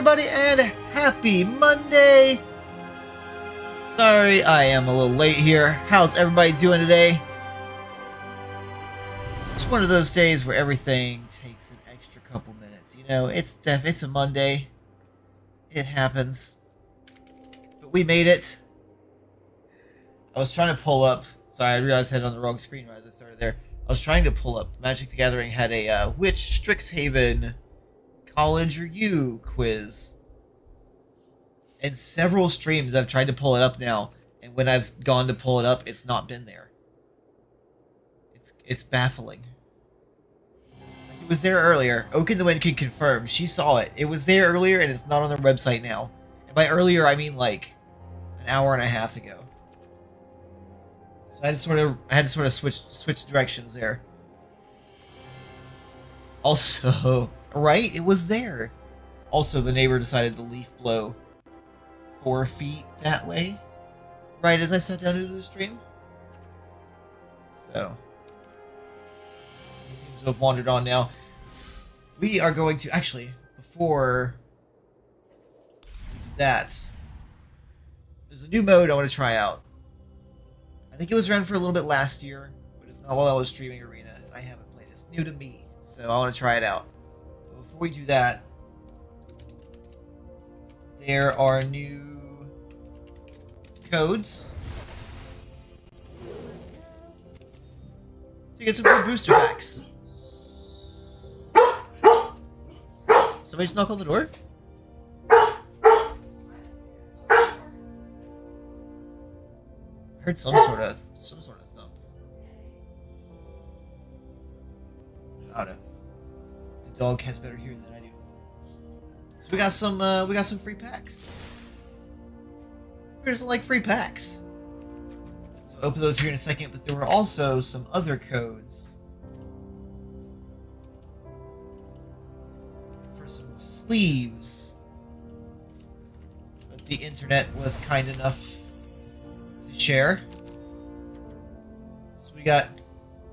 everybody, and happy Monday! Sorry, I am a little late here. How's everybody doing today? It's one of those days where everything takes an extra couple minutes. You know, it's a Monday. It happens. But we made it. I was trying to pull up. Sorry, I realized I had it on the wrong screen right as I started there. I was trying to pull up. Magic the Gathering had a which Strixhaven College are you quiz. And several streams I've tried to pull it up now, and when I've gone to pull it up, it's not been there. It's baffling. It was there earlier. Oak in the Wind can confirm. She saw it. It was there earlier, and it's not on their website now. And by earlier, I mean like an hour and a half ago. So I had to sort of switch directions there. Also, right? It was there. Also, the neighbor decided to leaf blow 4 feet that way, right as I sat down to do the stream. So, he seems to have wandered on now. We are going to, actually, before we do that, there's a new mode I want to try out. I think it was around for a little bit last year, but it's not while I was streaming Arena, and I haven't played it. It's new to me, so I want to try it out. But before we do that, there are new codes to get some good booster packs. Somebody just knock on the door? I heard some sort of thump. I don't know. The dog has better hearing than I do. So we got some free packs. Who doesn't like free packs? So I'll open those here in a second, but there were also some other codes for some sleeves that the internet was kind enough to share. So we got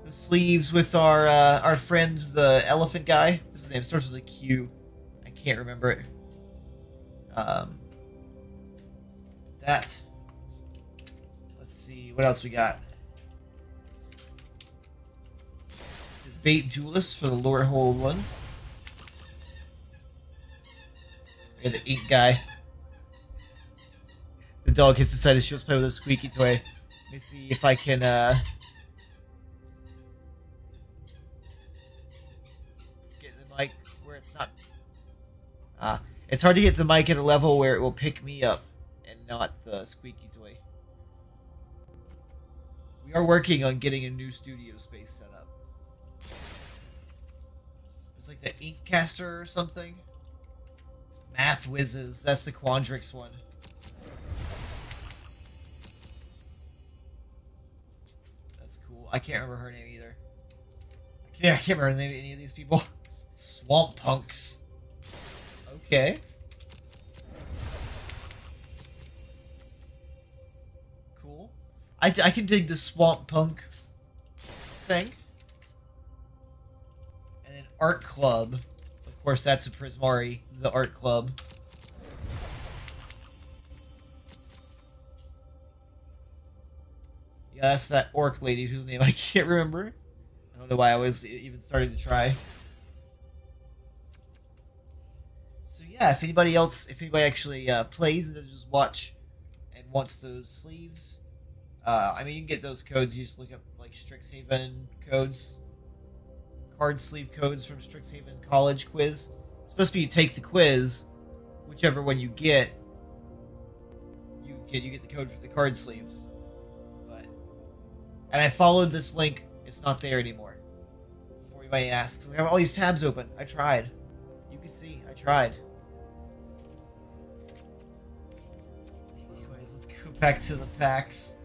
the sleeves with our friend, the elephant guy. His name starts with a Q. I can't remember it. That. Let's see, what else we got? The bait duelists for the lore hold ones. We got the ink guy. The dog has decided she wants to play with a squeaky toy. Let me see if I can get the mic where it's not. It's hard to get the mic at a level where it will pick me up and not the squeaky toy. We are working on getting a new studio space set up. It's like the Inkcaster or something. Math Whizzes. That's the Quandrix one. That's cool. I can't remember her name either. I can't remember the name of any of these people. Swamp Punks. Okay. Cool. I can dig the Swamp Punk thing. And then Art Club. Of course, that's a Prismari. This is the Art Club. Yeah, that's that orc lady whose name I can't remember. I don't know why I was even starting to try. Yeah, if anybody actually plays and doesn't just watch and wants those sleeves, I mean, you can get those codes. You just look up like Strixhaven codes, card sleeve codes from Strixhaven College quiz. It's supposed to be you take the quiz, whichever one you get, you get the code for the card sleeves. And I followed this link. It's not there anymore. Before anybody asks, I have all these tabs open. I tried. You can see I tried. Back to the packs.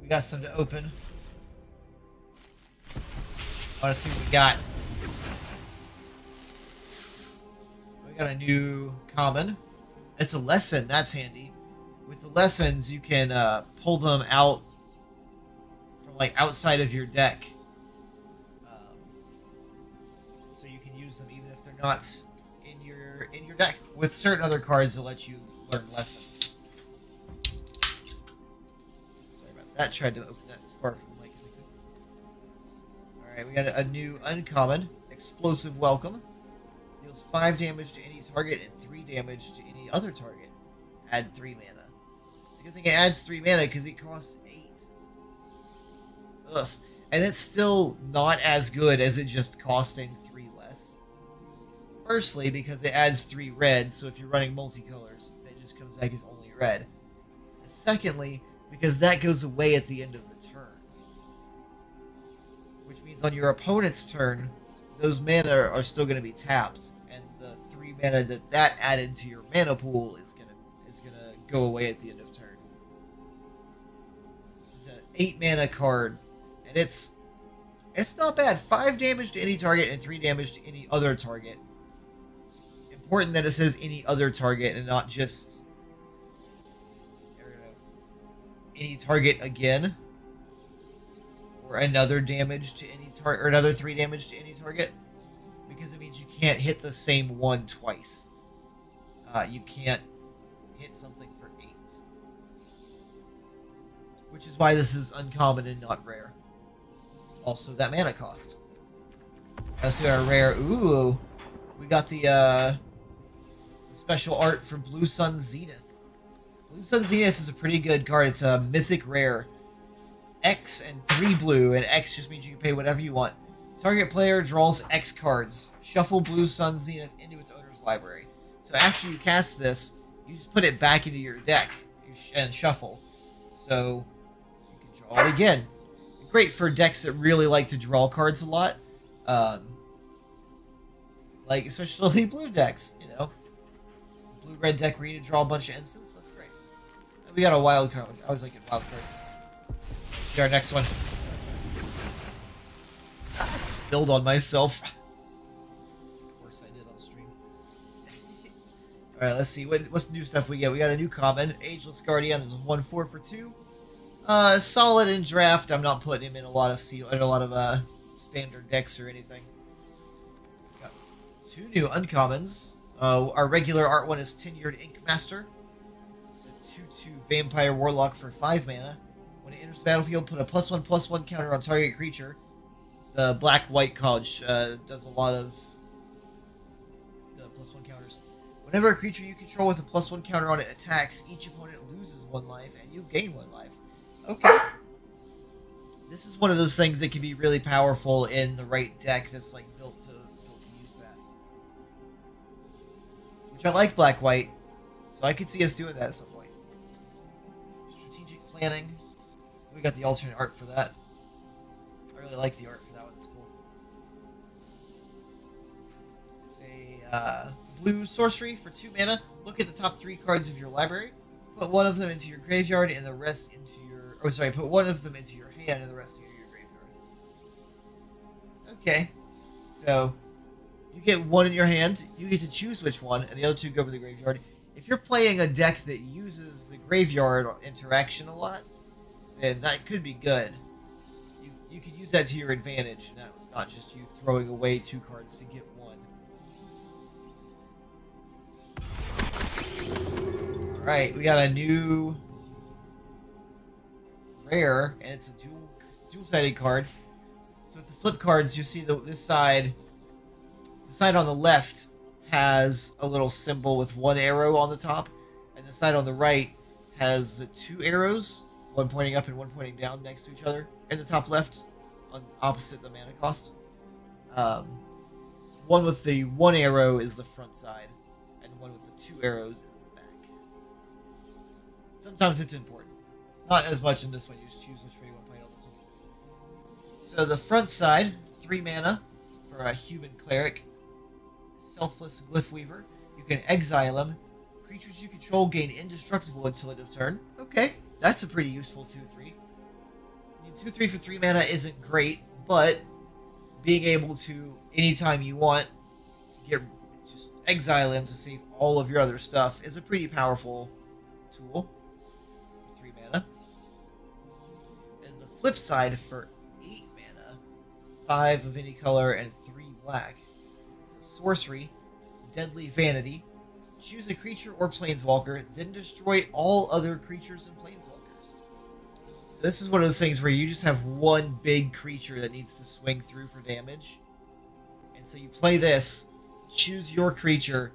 We got some to open. I want to see what we got. We got a new common. It's a lesson. That's handy. With the lessons, you can pull them out from like outside of your deck. not in your deck with certain other cards that let you learn lessons. Sorry about that. Tried to open that as far from the mic as I could. Alright, we got a new uncommon. Explosive Welcome. Deals 5 damage to any target and 3 damage to any other target. Add 3 mana. It's a good thing it adds 3 mana because it costs 8. Ugh. And it's still not as good as it just costing 3 less. Firstly, because it adds 3 red, so if you're running multicolors, it just comes back as only red. And secondly, because that goes away at the end of the turn. Which means on your opponent's turn, those mana are still going to be tapped, and the 3 mana that added to your mana pool is gonna go away at the end of turn. It's an 8 mana card, and it's not bad. 5 damage to any target and 3 damage to any other target. It's important that it says any other target and not just any target again, or another damage to any target, or another 3 damage to any target, because it means you can't hit the same one twice. You can't hit something for 8, which is why this is uncommon and not rare. Also, that mana cost. Let's see our rare. Ooh, we got the special art for Blue Sun Zenith. Blue Sun Zenith is a pretty good card. It's a mythic rare. X and 3 blue, and X just means you can pay whatever you want. Target player draws X cards. Shuffle Blue Sun Zenith into its owner's library. So after you cast this, you just put it back into your deck and shuffle. So you can draw it again. Great for decks that really like to draw cards a lot. Like especially blue decks, you know. Blue-red deck where you need to draw a bunch of instants. That's great. And we got a wild card. I always like it wild cards. See our next one. I spilled on myself. Of course I did on stream. Alright, let's see. What's the new stuff we get? We got a new common. Ageless Guardian is 1/4 for 2. Solid in draft. I'm not putting him in a lot of standard decks or anything. Got 2 new uncommons. Our regular art one is Tenured Ink Master. It's a 2/2 Vampire Warlock for 5 mana. When it enters the battlefield, put a +1/+1 counter on target creature. The black-white college does a lot of the +1 counters. Whenever a creature you control with a +1 counter on it attacks, each opponent loses 1 life and you gain 1 life. Okay. This is one of those things that can be really powerful in the right deck that's like built to use that. Which I like black-white, so I could see us doing that at some point. Strategic planning. We got the alternate art for that. I really like the art for that one. It's cool. It's a blue sorcery for 2 mana. Look at the top 3 cards of your library. Put one of them into your graveyard and the rest into your... Oh, sorry. Put one of them into your hand and the rest into your graveyard. Okay. So, you get one in your hand. You get to choose which one, and the other 2 go to the graveyard. If you're playing a deck that uses the graveyard interaction a lot, then that could be good. You could use that to your advantage, and that was not just you throwing away 2 cards to get 1. Alright, we got a new rare, and it's a dual-sided card. So with the flip cards, you see this side. The side on the left has a little symbol with 1 arrow on the top, and the side on the right has the 2 arrows, one pointing up and one pointing down next to each other in the top left, on opposite the mana cost. One with the 1 arrow is the front side, and the one with the 2 arrows is the back. Sometimes it's important. Not as much in this one. You just choose which way you want to play it on this one. So the front side, 3 mana for a human cleric. Selfless Glyph Weaver. You can exile him. Creatures you control gain indestructible until end of turn. Okay, that's a pretty useful 2/3. 2/3 for 3 mana isn't great, but being able to, anytime you want, just exile him to save all of your other stuff is a pretty powerful tool. 3 mana. And the flip side, for 8 mana, 5 of any color and 3 black. sorcery, Deadly Vanity. Choose a creature or planeswalker, then destroy all other creatures and planeswalkers. So this is one of those things where you just have one big creature that needs to swing through for damage. And so you play this, choose your creature,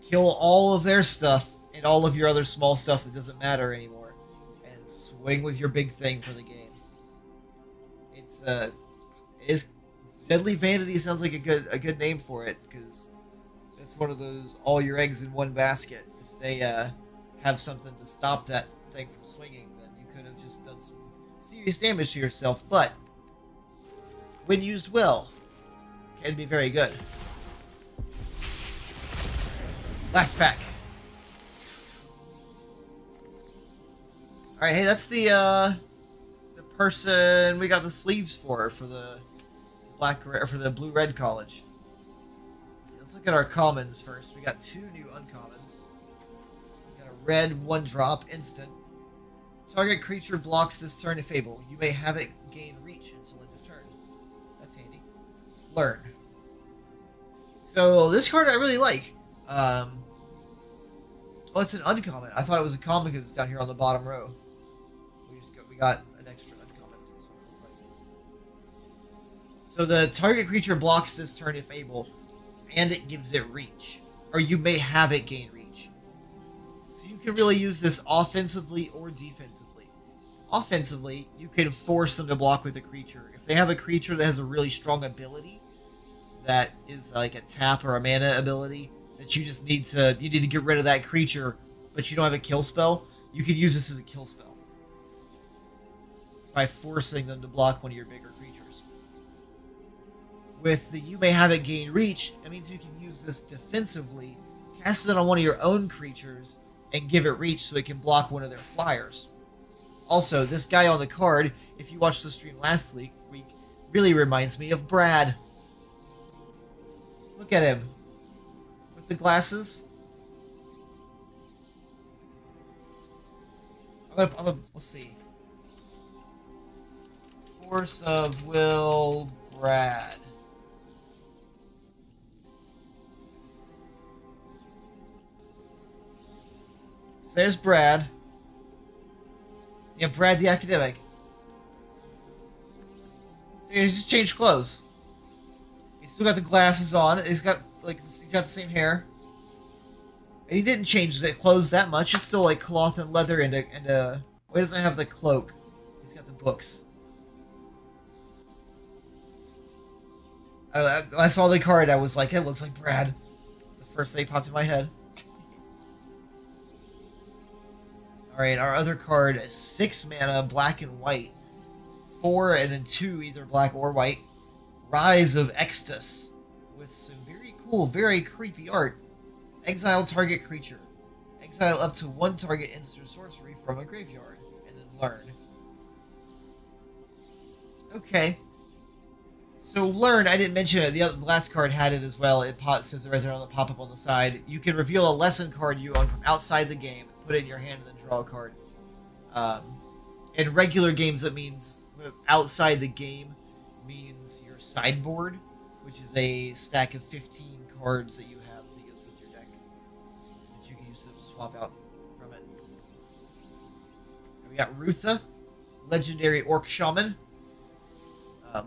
kill all of their stuff and all of your other small stuff that doesn't matter anymore, and swing with your big thing for the game. It's Deadly Vanity sounds like a good name for it, because it's one of those all your eggs in one basket. If they have something to stop that thing from swinging, then you could have just done some serious damage to yourself. But when used well, can be very good. Last pack. All right, hey, that's the person we got the sleeves for the blue-red college. Let's look at our commons first. We got 2 new uncommons. We got a red 1-drop instant. Target creature blocks this turn if able. You may have it gain reach until end of turn. That's handy. Learn. So this card I really like. Oh, it's an uncommon. I thought it was a common because it's down here on the bottom row. We got an extra uncommon. So the target creature blocks this turn if able, and it gives it reach. Or you may have it gain reach. So you can really use this offensively or defensively. Offensively, you can force them to block with a creature. If they have a creature that has a really strong ability, that is like a tap or a mana ability, that you just need to get rid of that creature, but you don't have a kill spell, you can use this as a kill spell by forcing them to block one of your bigger creatures. With the you may have it gain reach, that means you can use this defensively, cast it on one of your own creatures, and give it reach so it can block one of their flyers. Also, this guy on the card, if you watched the stream last week, really reminds me of Brad. Look at him. With the glasses. Let's see. Force of Will, Brad. So there's Brad. Yeah, Brad the academic. So he's just changed clothes. He's still got the glasses on. He's got the same hair. And he didn't change the clothes that much. It's still like cloth and leather and well, he doesn't have the cloak. He's got the books. I saw the card, I was like, it looks like Brad. It's the first thing that popped in my head. Alright, our other card is 6 mana, black and white. 4 and then 2, either black or white. Rise of Extus. With some very cool, very creepy art. Exile target creature. Exile up to 1 target instant sorcery from a graveyard. And then learn. Okay. So learn, I didn't mention it. The last card had it as well. It says it right there on the pop-up on the side. You can reveal a lesson card you own from outside the game, put it in your hand, and then draw a card. In regular games, that means outside the game means your sideboard, which is a stack of 15 cards that you have that goes with your deck that you can use to swap out from it. And we got Rutha, legendary Orc Shaman,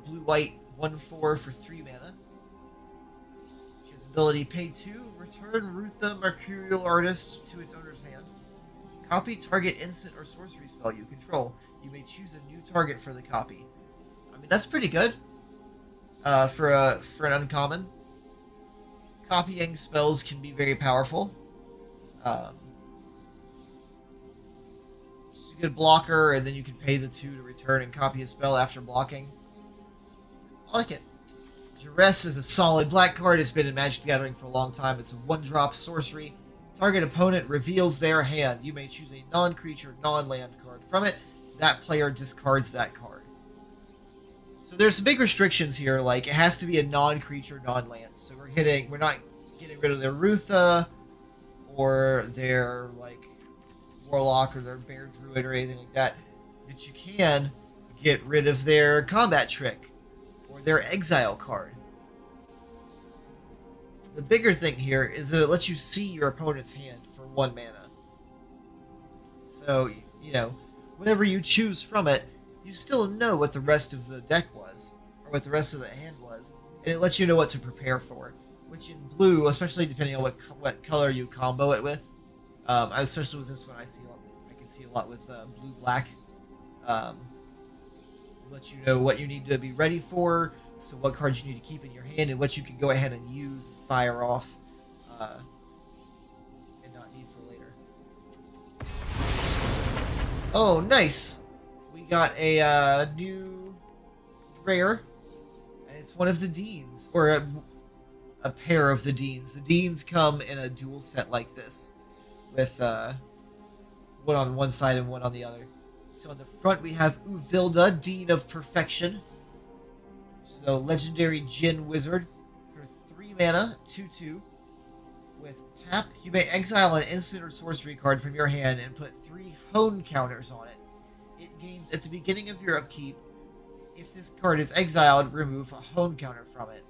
blue-white. 1/4 for 3 mana. She has ability pay 2, return Rutha Mercurial Artist to its owner's hand. Copy target instant or sorcery spell you control. You may choose a new target for the copy. I mean, that's pretty good for an uncommon. Copying spells can be very powerful. She's a good blocker, and then you can pay the 2 to return and copy a spell after blocking. I like it. Duress is a solid black card. It's been in Magic the Gathering for a long time. It's a 1-drop sorcery. Target opponent reveals their hand. You may choose a non-creature, non-land card from it. That player discards that card. So there's some big restrictions here, like it has to be a non-creature, non-land. So we're not getting rid of their Rutha or their like Warlock or their Bear Druid or anything like that. But you can get rid of their combat trick. Their exile card. The bigger thing here is that it lets you see your opponent's hand for 1 mana. So, you know, whenever you choose from it, you still know what the rest of the deck was, or what the rest of the hand was, and it lets you know what to prepare for. Which in blue, especially depending on what color you combo it with, especially with this one, I can see a lot with blue-black. Let you know what you need to be ready for, so what cards you need to keep in your hand, and what you can go ahead and use and fire off, and not need for later. Oh, nice! We got a new rare, and it's one of the Deans, or a pair of the Deans. The Deans come in a dual set like this, with one on one side and one on the other. So on the front we have Uvilda, Dean of Perfection. So legendary Djinn Wizard for 3 mana, 2/2. With tap, you may exile an instant or sorcery card from your hand and put 3 hone counters on it. It gains at the beginning of your upkeep. If this card is exiled, remove a hone counter from it.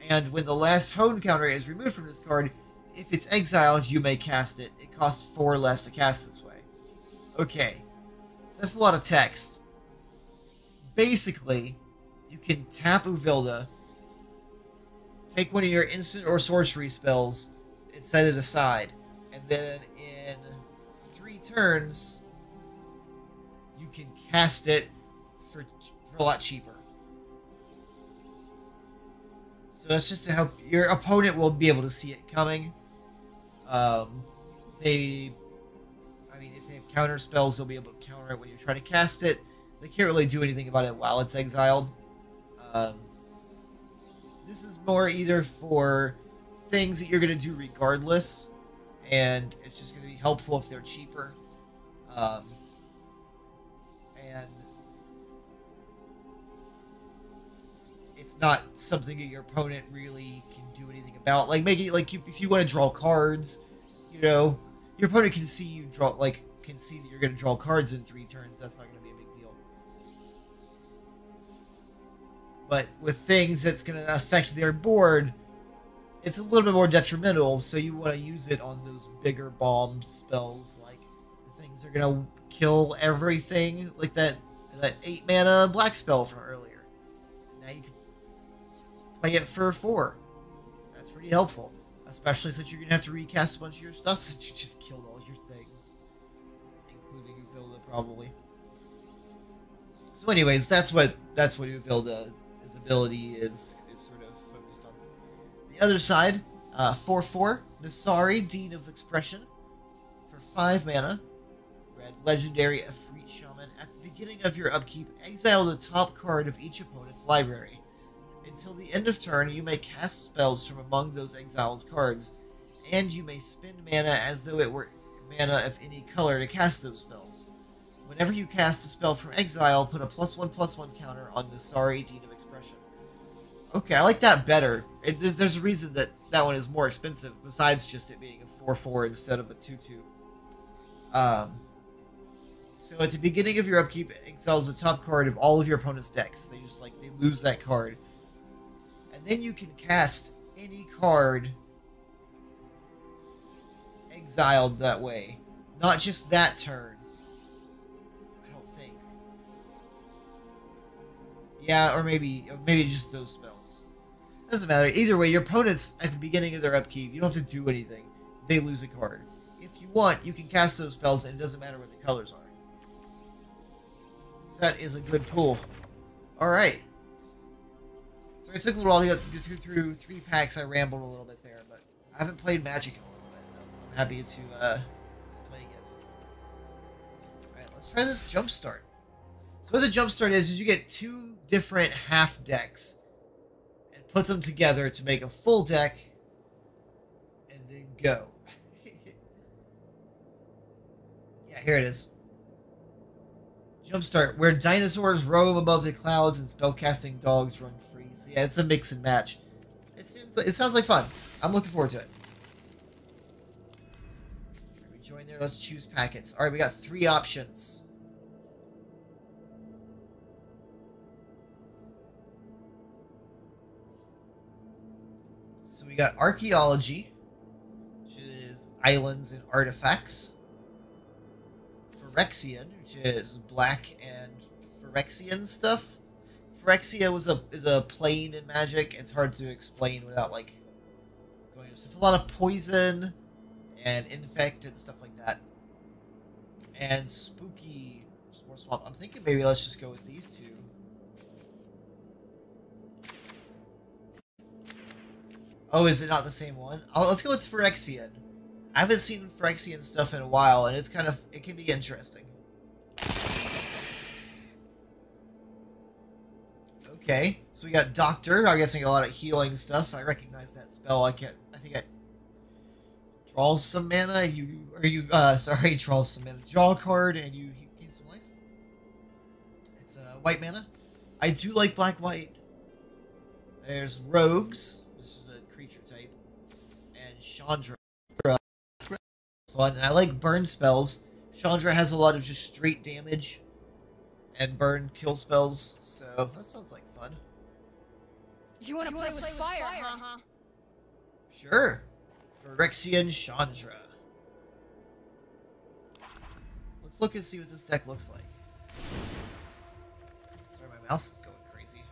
And when the last hone counter is removed from this card, if it's exiled, you may cast it. It costs 4 less to cast this way. Okay. So that's a lot of text. Basically, you can tap Uvilda, take one of your instant or sorcery spells, and set it aside. And then in 3 turns, you can cast it for a lot cheaper. So that's just to help. Your opponent will be able to see it coming. If they have counter spells, they'll be able to counter it when you try to cast it. They can't really do anything about it while it's exiled. This is more either for things that you're going to do regardless, and it's just going to be helpful if they're cheaper. And it's not something that your opponent really can do anything about. Like, if you want to draw cards, you know, your opponent can see you draw, can see that you're going to draw cards in 3 turns. That's not going to be a big deal. But with things that's going to affect their board, it's a little bit more detrimental, so you want to use it on those bigger bomb spells, like the things that are going to kill everything, like that 8 mana black spell from earlier. Now you can play it for 4. That's pretty helpful, especially since you're going to have to recast a bunch of your stuff since you just killed all your things, including Uvilda probably. So anyways, that's what Uvilda's ability is sort of focused on. The other side, 4/4, Nasari, Dean of Expression, for 5 mana, red, legendary Efreet Shaman. At the beginning of your upkeep, exile the top card of each opponent's library. Until the end of turn, you may cast spells from among those exiled cards, and you may spend mana as though it were mana of any color to cast those spells. Whenever you cast a spell from exile, put a +1/+1 counter on Nasari, Dean of Expression. Okay, I like that better. There's a reason that one is more expensive, besides just it being a 4/4 instead of a 2/2. So at the beginning of your upkeep, it exiles the top card of all of your opponent's decks. They lose that card. And then you can cast any card exiled that way. Not just that turn. I don't think. Yeah, or maybe just those spells. Doesn't matter. Either way, your opponents, at the beginning of their upkeep, you don't have to do anything. They lose a card. If you want, you can cast those spells, and it doesn't matter what the colors are. So that is a good pull. Alright. So it took a little while to get through 3 packs. I rambled a little bit there, but I haven't played Magic in a little bit. I'm happy to play again. Alright, let's try this Jumpstart. So what the Jumpstart is you get 2 different half decks and put them together to make a full deck and then go. Yeah, here it is. Jumpstart, where dinosaurs roam above the clouds and spellcasting dogs run free. So yeah, it's a mix and match. It sounds like fun. I'm looking forward to it. Alright, we join there. Let's choose packets. Alright, we got 3 options. So we got archaeology, which is islands and artifacts. Phyrexian, which is black and Phyrexian stuff. Phyrexia is a plane in Magic. It's hard to explain without like going into stuff. A lot of poison and infect and stuff like that. And spooky, just more swamp. I'm thinking maybe let's just go with these two. Oh, is it not the same one? Oh, let's go with Phyrexian. I haven't seen Phyrexian stuff in a while, and it can be interesting. Okay, so we got Doctor. I'm guessing a lot of healing stuff. I recognize that spell. I think I draws some mana. Draws some mana. Draw a card and you gain some life. It's white mana. I do like black-white. There's Rogues, which is a creature type, and Chandra. Fun, and I like burn spells. Chandra has a lot of just straight damage and burn kill spells, so that sounds like fun. You want to play with fire, huh? Sure. Phyrexian Chandra. Let's look and see what this deck looks like. Sorry, my mouse is going crazy.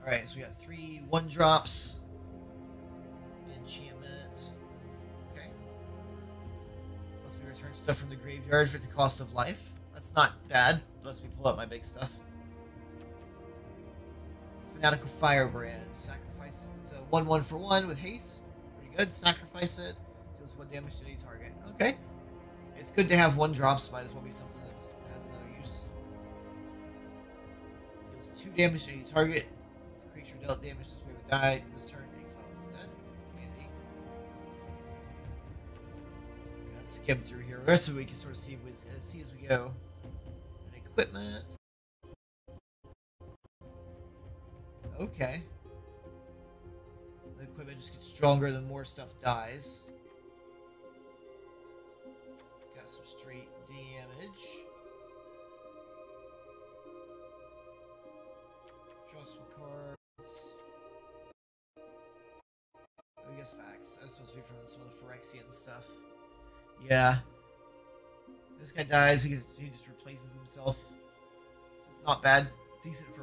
Alright, so we got 3 1-drops. Enchantment. Okay. Lets me return stuff from the graveyard for the cost of life. That's not bad. Lets me pull out my big stuff. Fanatical Firebrand. Sacrifice. It's a 1/1 for 1 with haste. Pretty good. Sacrifice it. Deals 1 damage to any target. Okay. It's good to have 1-drops. Might as well be something that has another use. Deals 2 damage to any target. If a creature dealt damage this way would die. This turn, exile instead. Handy. Let's skim through here. The rest of it we can sort of see as we go. And equipment. Okay. The equipment just gets stronger the more stuff dies. Got some straight damage. Draw some cards. I guess facts. That's supposed to be from some of the Phyrexian stuff. Yeah. This guy dies, he just replaces himself. This is not bad. Decent for...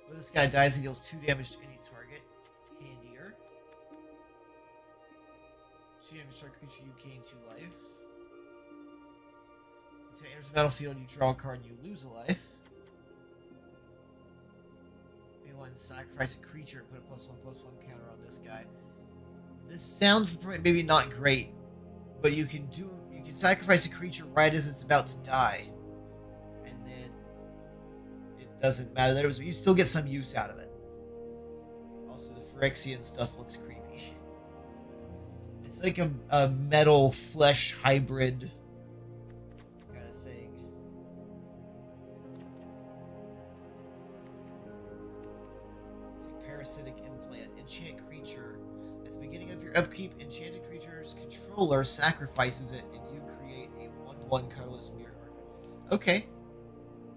When this guy dies, he deals 2 damage to any target. Handier. 2 damage to target creature, you gain 2 life. This guy enters the battlefield, you draw a card, and you lose a life. Maybe one sacrifice a creature and put a +1/+1 counter on this guy. This sounds maybe not great, but you can sacrifice a creature right as it's about to die. Doesn't matter. You still get some use out of it. Also, the Phyrexian stuff looks creepy. It's like a metal flesh hybrid kind of thing. It's a parasitic implant. Enchant creature. At the beginning of your upkeep, enchanted creature's controller sacrifices it, and you create a 1/1 colorless mirror. Okay.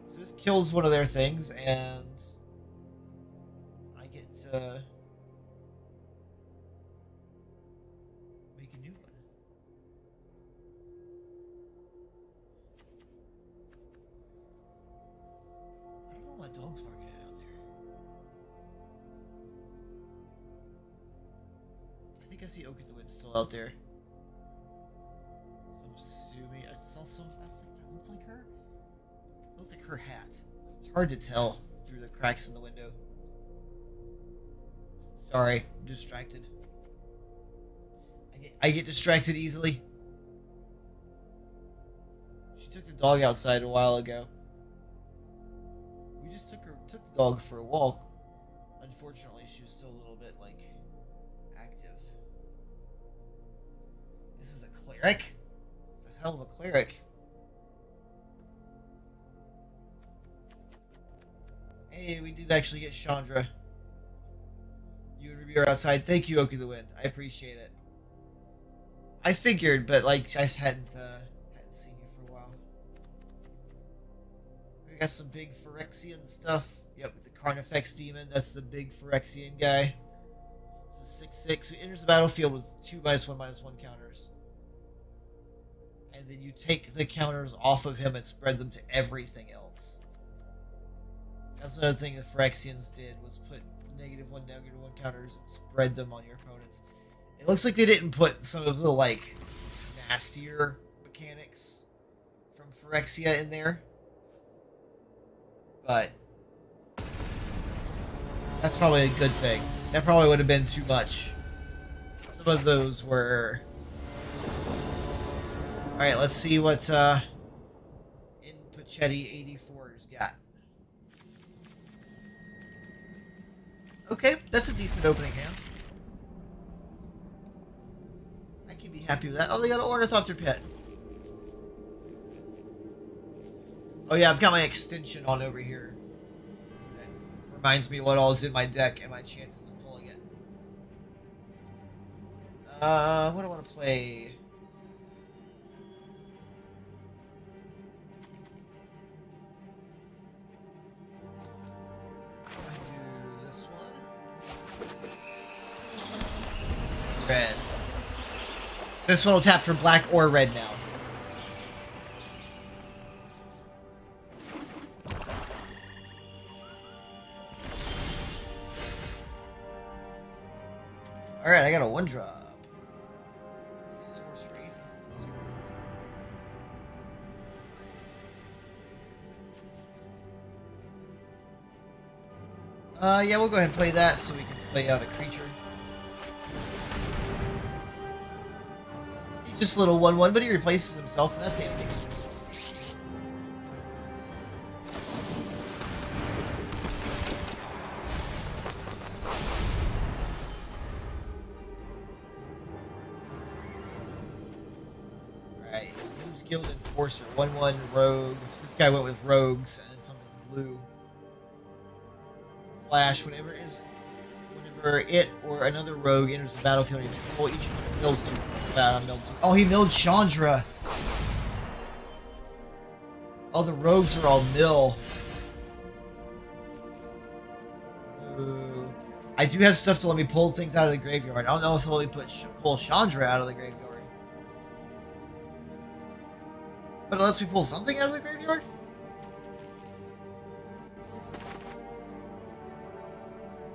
So this kills one of their things, and I get to make a new one. I don't know what dog's barking at out there. I think I see Oak in the Wind still out there. Some Sumi. I saw some. I think that looks like her. Looks like her hat. It's hard to tell through the cracks in the window. Sorry, I'm distracted. I get distracted easily. She took the dog outside a while ago. We just took the dog for a walk. Unfortunately, she was still a little bit like active. This is a cleric? It's a hell of a cleric. Hey, we did actually get Chandra. You and Ruby are outside. Thank you, Oak of the Wind. I appreciate it. I figured, but like I just hadn't seen you for a while. We got some big Phyrexian stuff. Yep, with the Carnifex Demon. That's the big Phyrexian guy. It's a 6/6 who enters the battlefield with 2-1/-1 counters. And then you take the counters off of him and spread them to everything else. That's another thing the Phyrexians did, was put -1, -1 counters and spread them on your opponents. It looks like they didn't put some of the, like, nastier mechanics from Phyrexia in there. But that's probably a good thing. That probably would have been too much. Some of those were... Alright, let's see what Inpachetti 84's got. Okay, that's a decent opening hand. I can be happy with that. Oh, they got an Ornithopter Pet. Oh yeah, I've got my extension on over here. That reminds me what all is in my deck and my chances of pulling it. What do I want to play? Do this one. Red. So this one will tap for black or red now. Alright, I got a 1-drop. It's a sorcery. Yeah, we'll go ahead and play that so we can play out a creature. He's just a little 1/1, but he replaces himself, and that's handy. Guild Enforcer, 1/1 rogue. So this guy went with rogues and then something blue. Flash, whenever it or another rogue enters the battlefield, you control each one mills 2. Oh, he milled Chandra. Oh, the rogues are all mill. Ooh. I do have stuff to let me pull things out of the graveyard. I don't know if it'll let me pull Chandra out of the graveyard. But it lets me pull something out of the graveyard?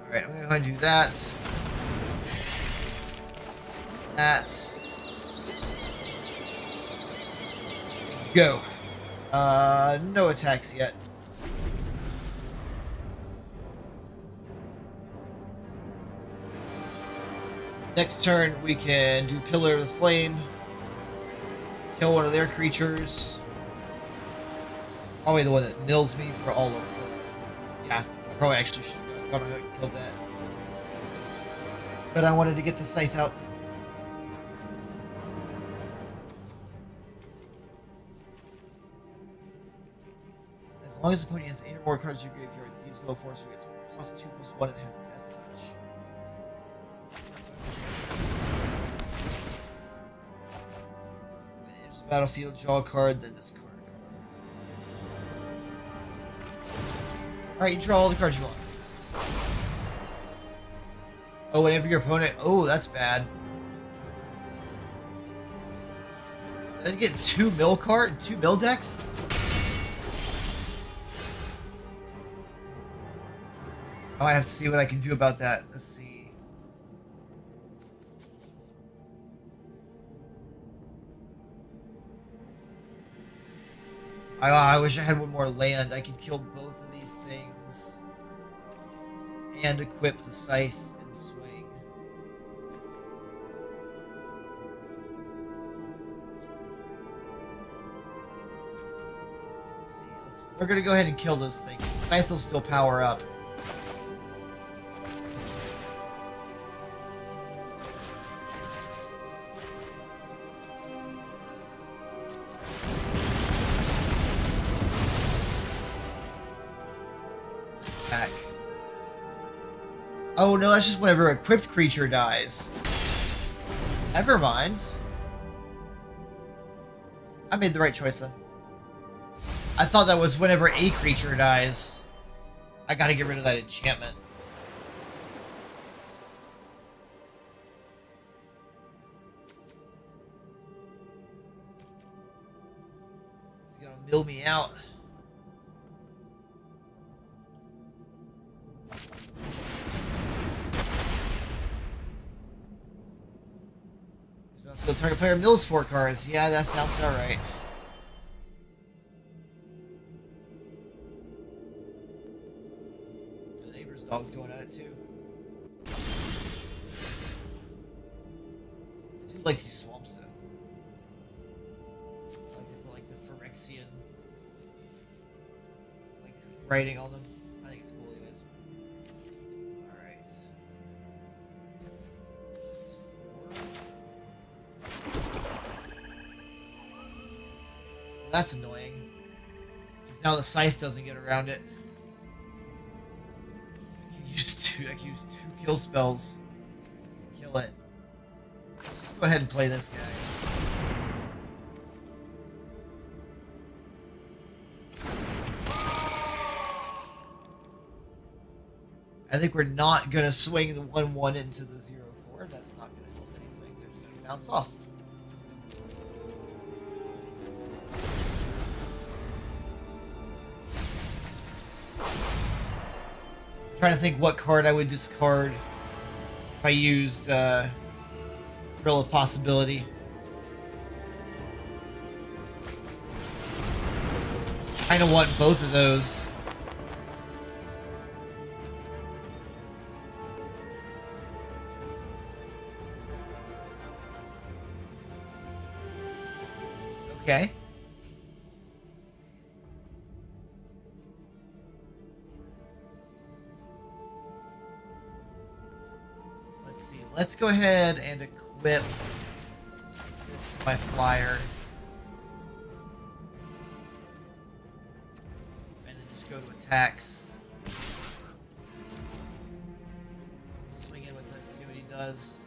Alright, I'm gonna go ahead and do that. That. Go. No attacks yet. Next turn, we can do Pillar of the Flame. Kill one of their creatures. Probably the one that mills me for all of them. Yeah, I probably actually should have gone ahead and killed that. But I wanted to get the scythe out. As long as the opponent has 8 or more cards in your graveyard, Thieves Guild Force gets +2/+1 and has Death Touch. Battlefield, draw a card, then discard a card. Alright, you draw all the cards you want. Oh, whenever your opponent... Oh, that's bad. Did I get 2 mill decks? Oh, I have to see what I can do about that. Let's see. I wish I had one more land. I could kill both of these things and equip the scythe and swing. Let's see. We're gonna go ahead and kill those things. The scythe will still power up. Oh no, that's just whenever an equipped creature dies. Never mind. I made the right choice then. I thought that was whenever a creature dies. I gotta get rid of that enchantment. He's gonna mill me out. The target player mills 4 cards. Yeah, that sounds about right. The neighbor's dog's going at it too. I do like these swamps though. I like the Phyrexian like writing on them. I think it's cool anyways. Alright. That's annoying. Because now the scythe doesn't get around it. I can use 2 kill spells to kill it. Let's just go ahead and play this guy. I think we're not going to swing the 1-1 into the 0-4. That's not going to help anything. They're just going to bounce off. Trying to think what card I would discard if I used Thrill of Possibility. Kind of want both of those. Okay. Let's go ahead and equip this to my flyer. And then just go to attacks. Swing in with this, see what he does.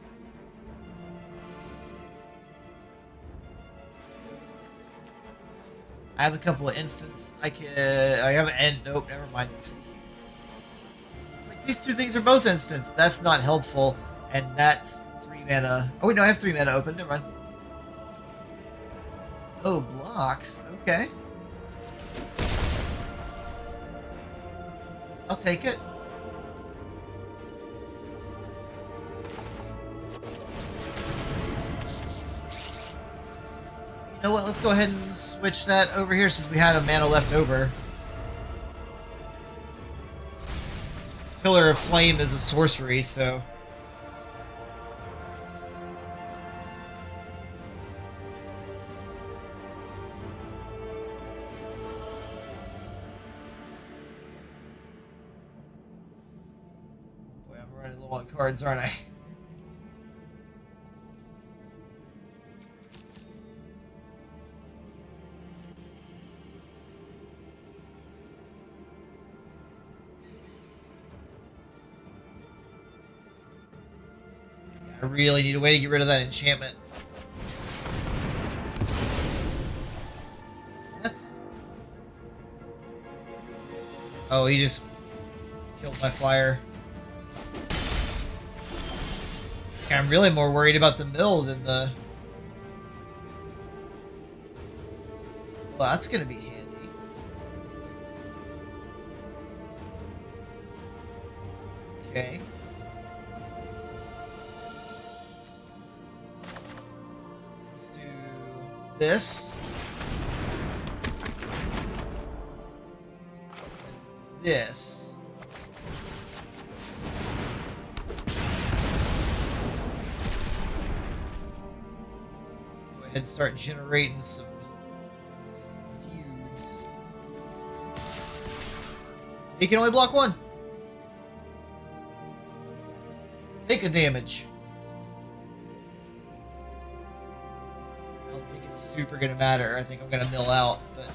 I have a couple of instants. I have an end. Nope, never mind. It's like these 2 things are both instants. That's not helpful. And that's 3 mana. Oh, wait, no, I have 3 mana open. Never mind. Oh, blocks. Okay. I'll take it. You know what? Let's go ahead and switch that over here since we had a mana left over. Pillar of Flame is a sorcery, so... on cards, aren't I? I really need a way to get rid of that enchantment. That's... Oh, he just killed my flyer. I'm really more worried about the mill than the... Well, that's gonna be handy. Okay. Let's do this. This. And start generating some dudes. He can only block 1. Take a damage. I don't think it's super gonna matter. I think I'm gonna mill out, but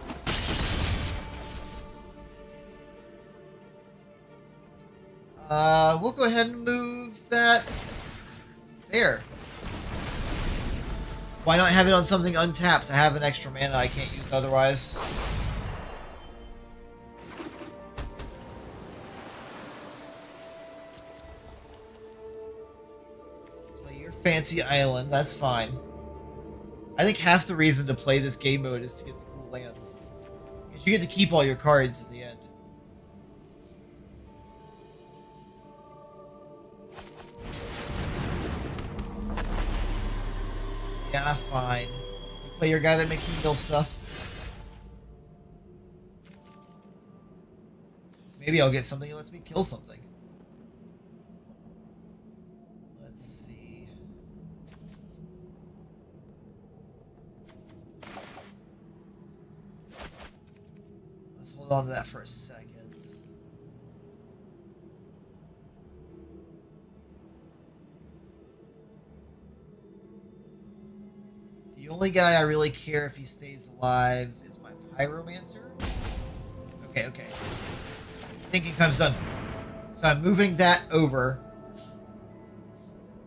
we'll go ahead and move that there. Why not have it on something untapped? I have an extra mana I can't use otherwise. fancy island. That's fine. I think half the reason to play this game mode is to get the cool lands. Because you get to keep all your cards at the end. Yeah, fine. You play your guy that makes me kill stuff. Maybe I'll get something that lets me kill something. Let's see. Let's hold on to that for a second. The only guy I really care if he stays alive is my Pyromancer. Okay. Thinking time's done. So I'm moving that over.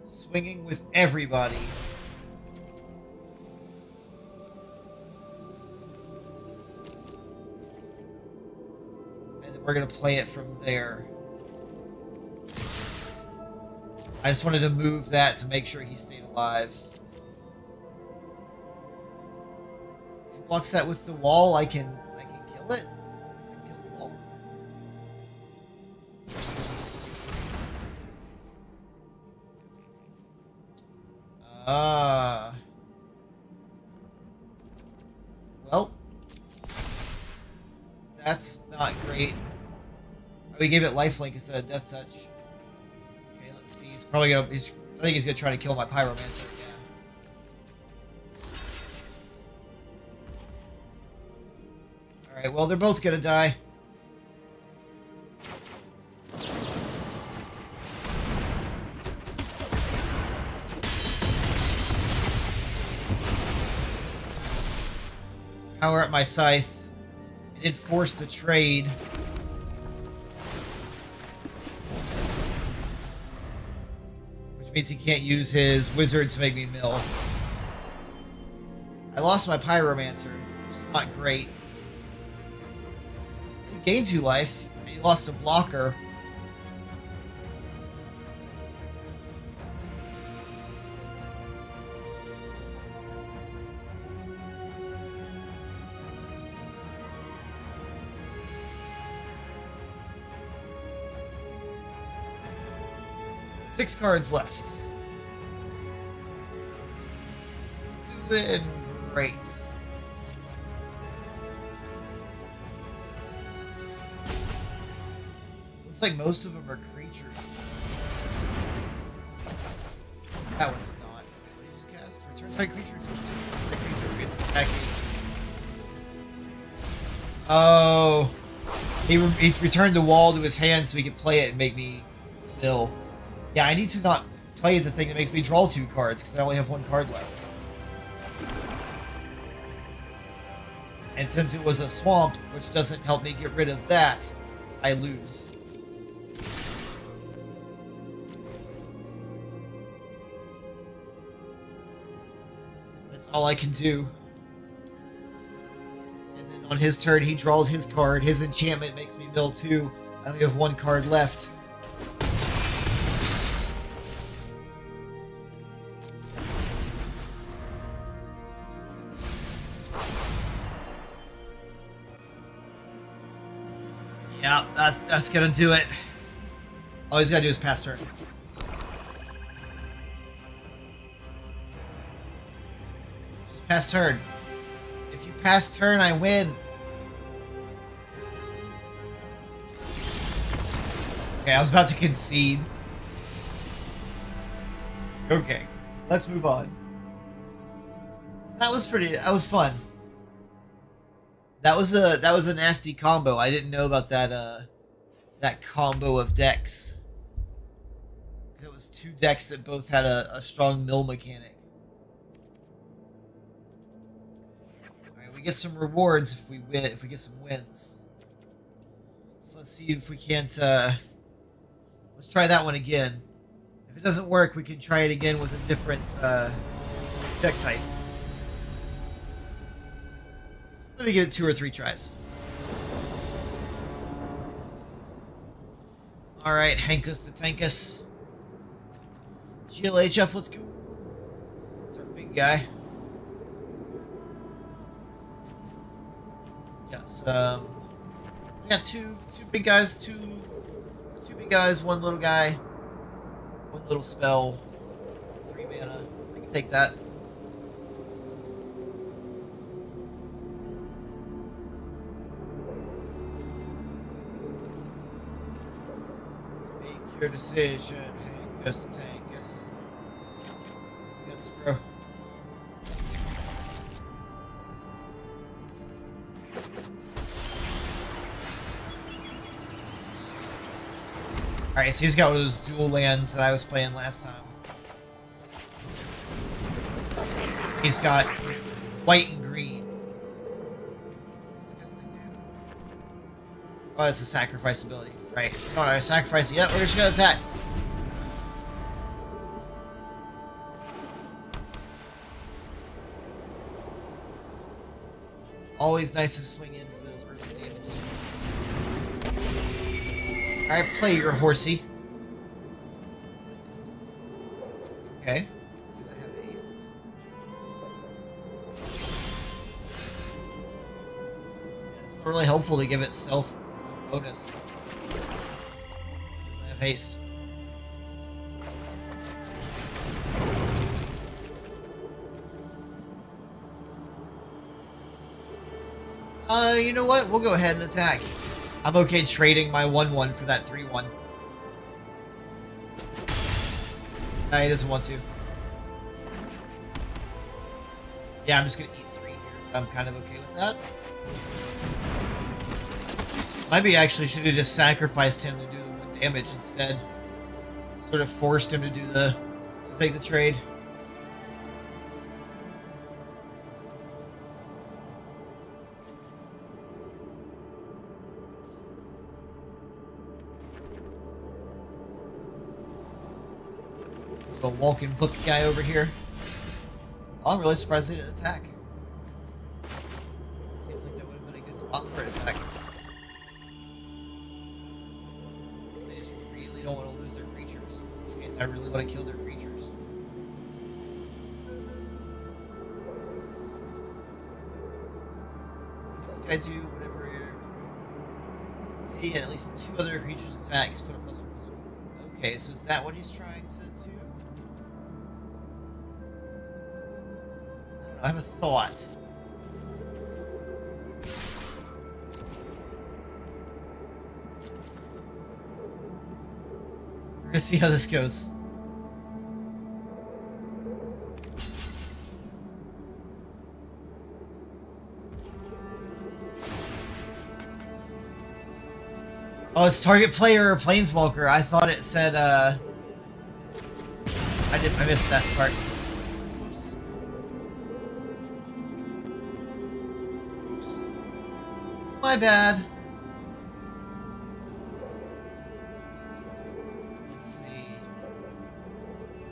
Swinging with everybody. And then we're going to play it from there. I just wanted to move that to make sure he stayed alive. If he blocks that with the wall, I can kill it. Well, that's not great. Oh, we gave it lifelink instead of death touch. Okay, let's see. He's probably gonna. I think he's gonna try to kill my Pyromancer. Yeah. All right. Well, they're both gonna die. Power up my scythe. It did force the trade. Which means he can't use his wizard to make me mill. I lost my Pyromancer, which is not great. He gained 2 life, and he lost a blocker. Six cards left. Doing great. Looks like most of them are creatures. That one's not. What did you just cast? Return target creatures. The creature is attacking. Oh. He returned the wall to his hand so he could play it and make me mill. Yeah, I need to not play the thing that makes me draw 2 cards, because I only have 1 card left. And since it was a swamp, which doesn't help me get rid of that, I lose. That's all I can do. And then on his turn, he draws his card. His enchantment makes me mill 2. I only have 1 card left. Yeah, that's gonna do it. All he's gotta do is pass turn. Just pass turn. If you pass turn, I win. Okay, I was about to concede. Okay, let's move on. That was fun. That was a nasty combo. I didn't know about that that combo of decks. It was 2 decks that both had a strong mill mechanic. Alright, we get some rewards if we win, if we get some wins. So let's see if we can't let's try that one again. If it doesn't work, we can try it again with a different deck type. Let me give it 2 or 3 tries. Alright, Hankus the Tankus. GLHF, let's go. guy. Yes. We got two big guys, two big guys, one little guy, one little spell, 3 mana. I can take that. Make your decision, Angus, Angus. You got this, bro. Alright, so he's got one of those dual lands that I was playing last time. He's got white and green. What's this thing do? Oh, it's a sacrifice ability. Right. Alright, sacrifice it. Yep, we're just gonna attack. Always nice to swing in for those early damages. Alright, play your horsey. Okay. Does it have haste? Yeah, it's not really helpful to give itself a bonus. It doesn't have haste. You know what? We'll go ahead and attack. I'm okay trading my 1/1 for that 3/1. Nah, he doesn't want to. Yeah, I'm just gonna eat 3 here. I'm kind of okay with that. Maybe I actually should have just sacrificed him to do the 1 damage instead. Sort of forced him to do to take the trade. A walking book guy over here. Oh, I'm really surprised they didn't attack. Seems like that would have been a good spot for an attack. Because they just really don't want to lose their creatures. In which case, I really want to kill their creatures. What does this guy do? Whenever he and at least 2 other creatures attacks, put a +1/+1. Okay, so is that what he's trying to do? I have a thought. We're gonna see how this goes. Oh, it's target player or planeswalker. I thought it said, I missed that part. My bad. Let's see.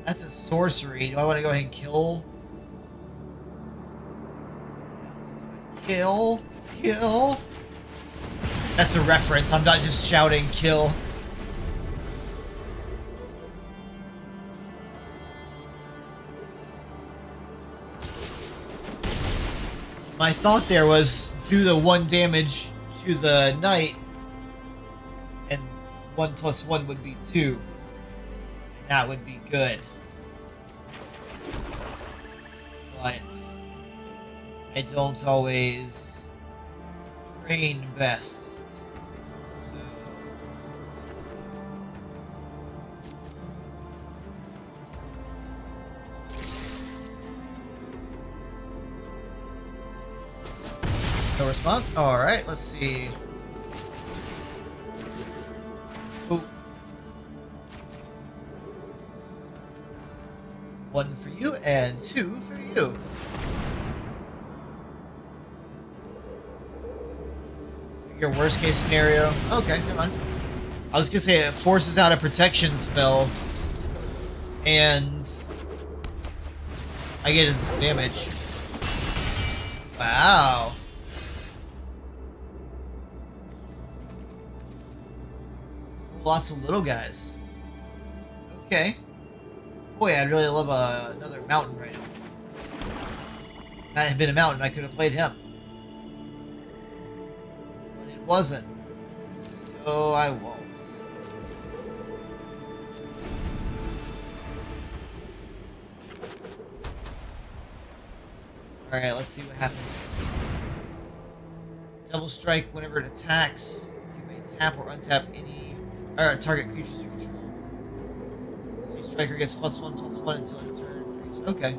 That's a sorcery. Do I want to go ahead and kill? Yeah, let's do it. Kill. Kill. That's a reference. I'm not just shouting kill. My thought there was do the 1 damage to the knight, and 1+1 would be 2. And that would be good. But I don't always train best. So no response? Alright, let's see. Oh. 1 for you and 2 for you. Your worst case scenario. Okay, never mind. I was gonna say it forces out a protection spell, and I get his damage. Wow. Lots of little guys. Okay. Boy, I'd really love another mountain right now. If that had been a mountain, I could have played him. But it wasn't. So I won't. Alright, let's see what happens. Double strike whenever it attacks. You may tap or untap any target creatures you control. So your striker gets +1/+1 until end of turn. Okay.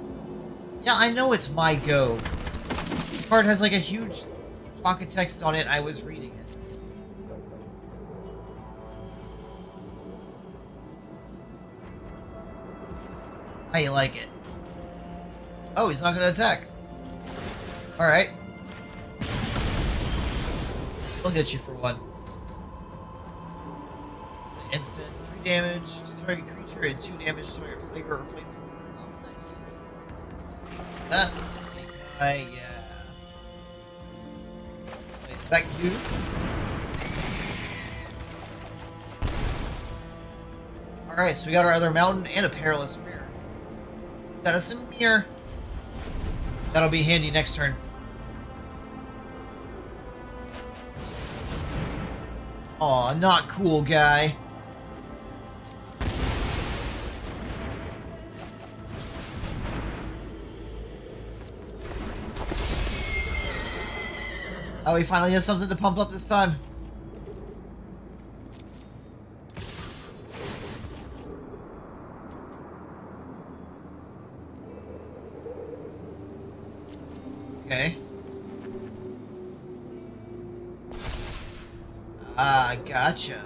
Yeah, I know it's my go. This card has like a huge block of text on it. I was reading it. How you like it? Oh, he's not going to attack. Alright. I'll hit you for one. Instant 3 damage to target creature and 2 damage to target player or planeswalker. Oh, nice. That. See, can I? Yeah. Back to you. Alright, so we got our other mountain and a perilous mirror. Got us a mirror. That'll be handy next turn. Aw, not cool, guy. Oh, he finally has something to pump up this time. Okay. Ah, gotcha.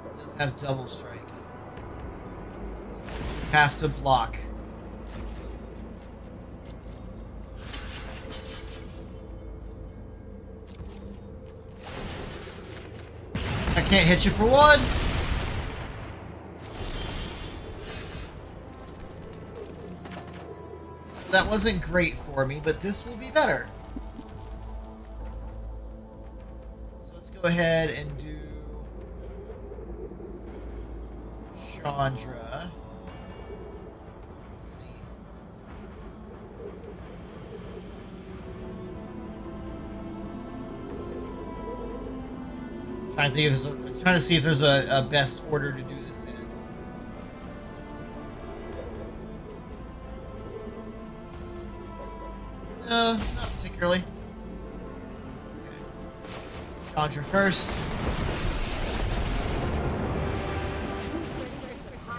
It does have double strike. So you have to block. I can't hit you for one. So that wasn't great for me, but this will be better. So let's go ahead and do Chandra. Let's see. Trying to see if there's a best order to do this in. No, not particularly. Okay. Chandra first.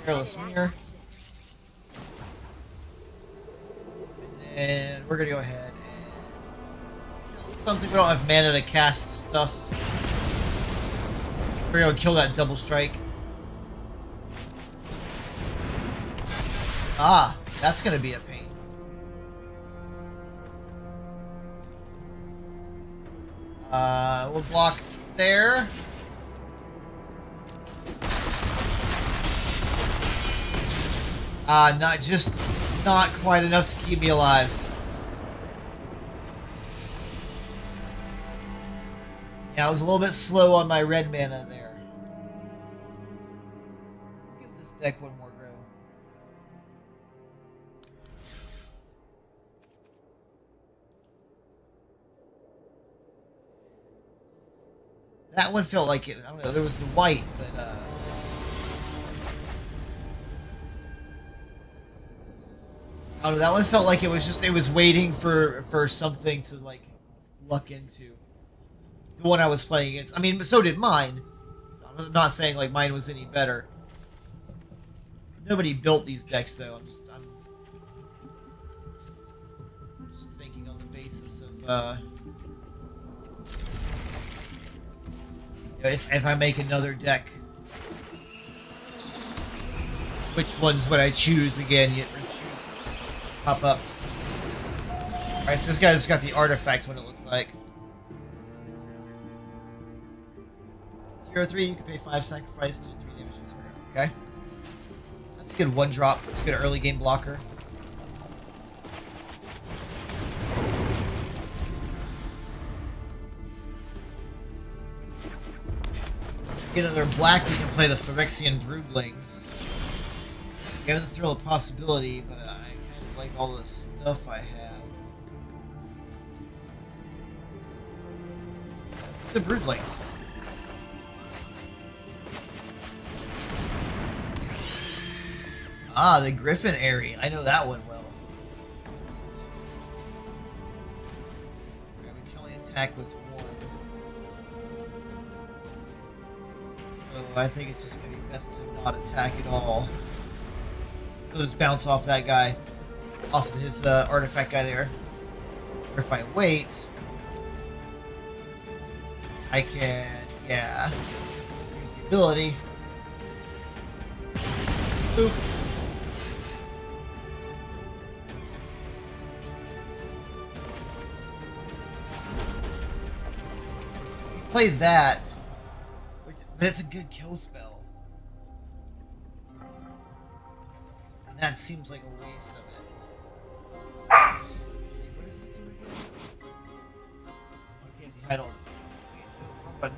Perilous Mirror. And then we're gonna go ahead and kill something. We don't have mana to cast stuff. We're gonna kill that double strike. Ah, that's gonna be a pain. We'll block there. Not quite enough to keep me alive. Yeah, I was a little bit slow on my red mana there. Give this deck one more go. That one felt like it. I don't know. There was the white, but I don't know. That one felt like it was waiting for something to like luck into. The one I was playing against. I mean, but so did mine. I'm not saying like mine was any better. Nobody built these decks though. I'm just thinking on the basis of you know, if I make another deck, which ones would I choose again? Yet choose pop up. All right, so this guy's got the artifact. What it looks like. 0/3, you can pay 5 sacrifice, do 3 damage to the target. Okay. That's a good 1-drop. That's a good early game blocker. Get another black, we can play the Phyrexian Broodlings. Given the thrill of possibility, but I kind of like all the stuff I have. The broodlings. Ah, the Griffin area. I know that one well. Right, we can only attack with one. So I think it's just going to be best to not attack at all. So just bounce off that guy. Off of his artifact guy there. Or if I wait, I can, yeah, use the ability. Boop. Play that, but it's a good kill spell. And that seems like a waste of it. Let's see, what does this do again? Okay, see, hide all this. Wrong button.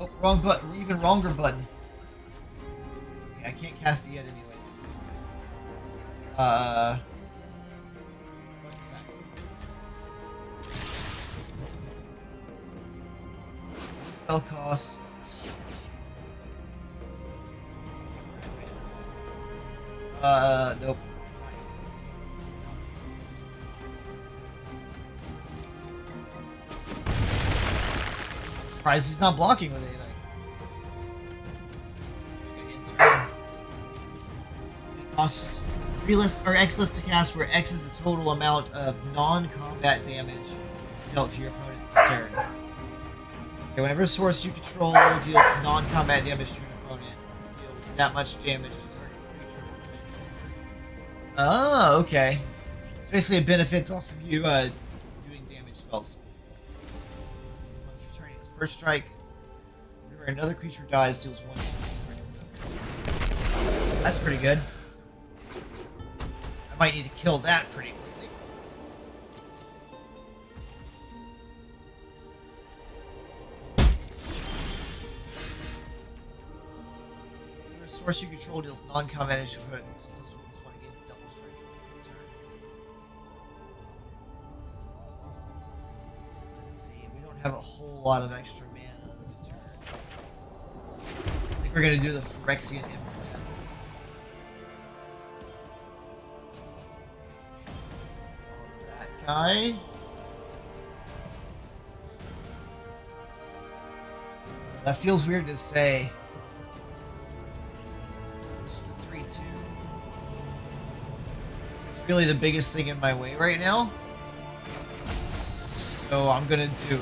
Oh, wrong button. Even wronger button. Okay, I can't cast it yet anyways. Let's attack. Spell cost. Nope. I'm surprised he's not blocking with anything. Cost 3 less or X list to cast, where X is the total amount of non-combat damage dealt to your opponent this turn. Okay, whenever a source you control deals non-combat damage to an opponent, it deals that much damage to target creature. Oh, okay. So basically, it benefits off of you doing damage spells. So once returning his first strike, whenever another creature dies, deals 1 damage. That's pretty good. I might need to kill that pretty quickly. Whenever a source you control deals non-combat damage to opponents, this one against double strike until your turn. Let's see, we don't have a whole lot of extra mana this turn. I think we're gonna do the Phyrexian implants. Guy. That feels weird to say. It's a 3-2. It's really the biggest thing in my way right now. So I'm gonna do it.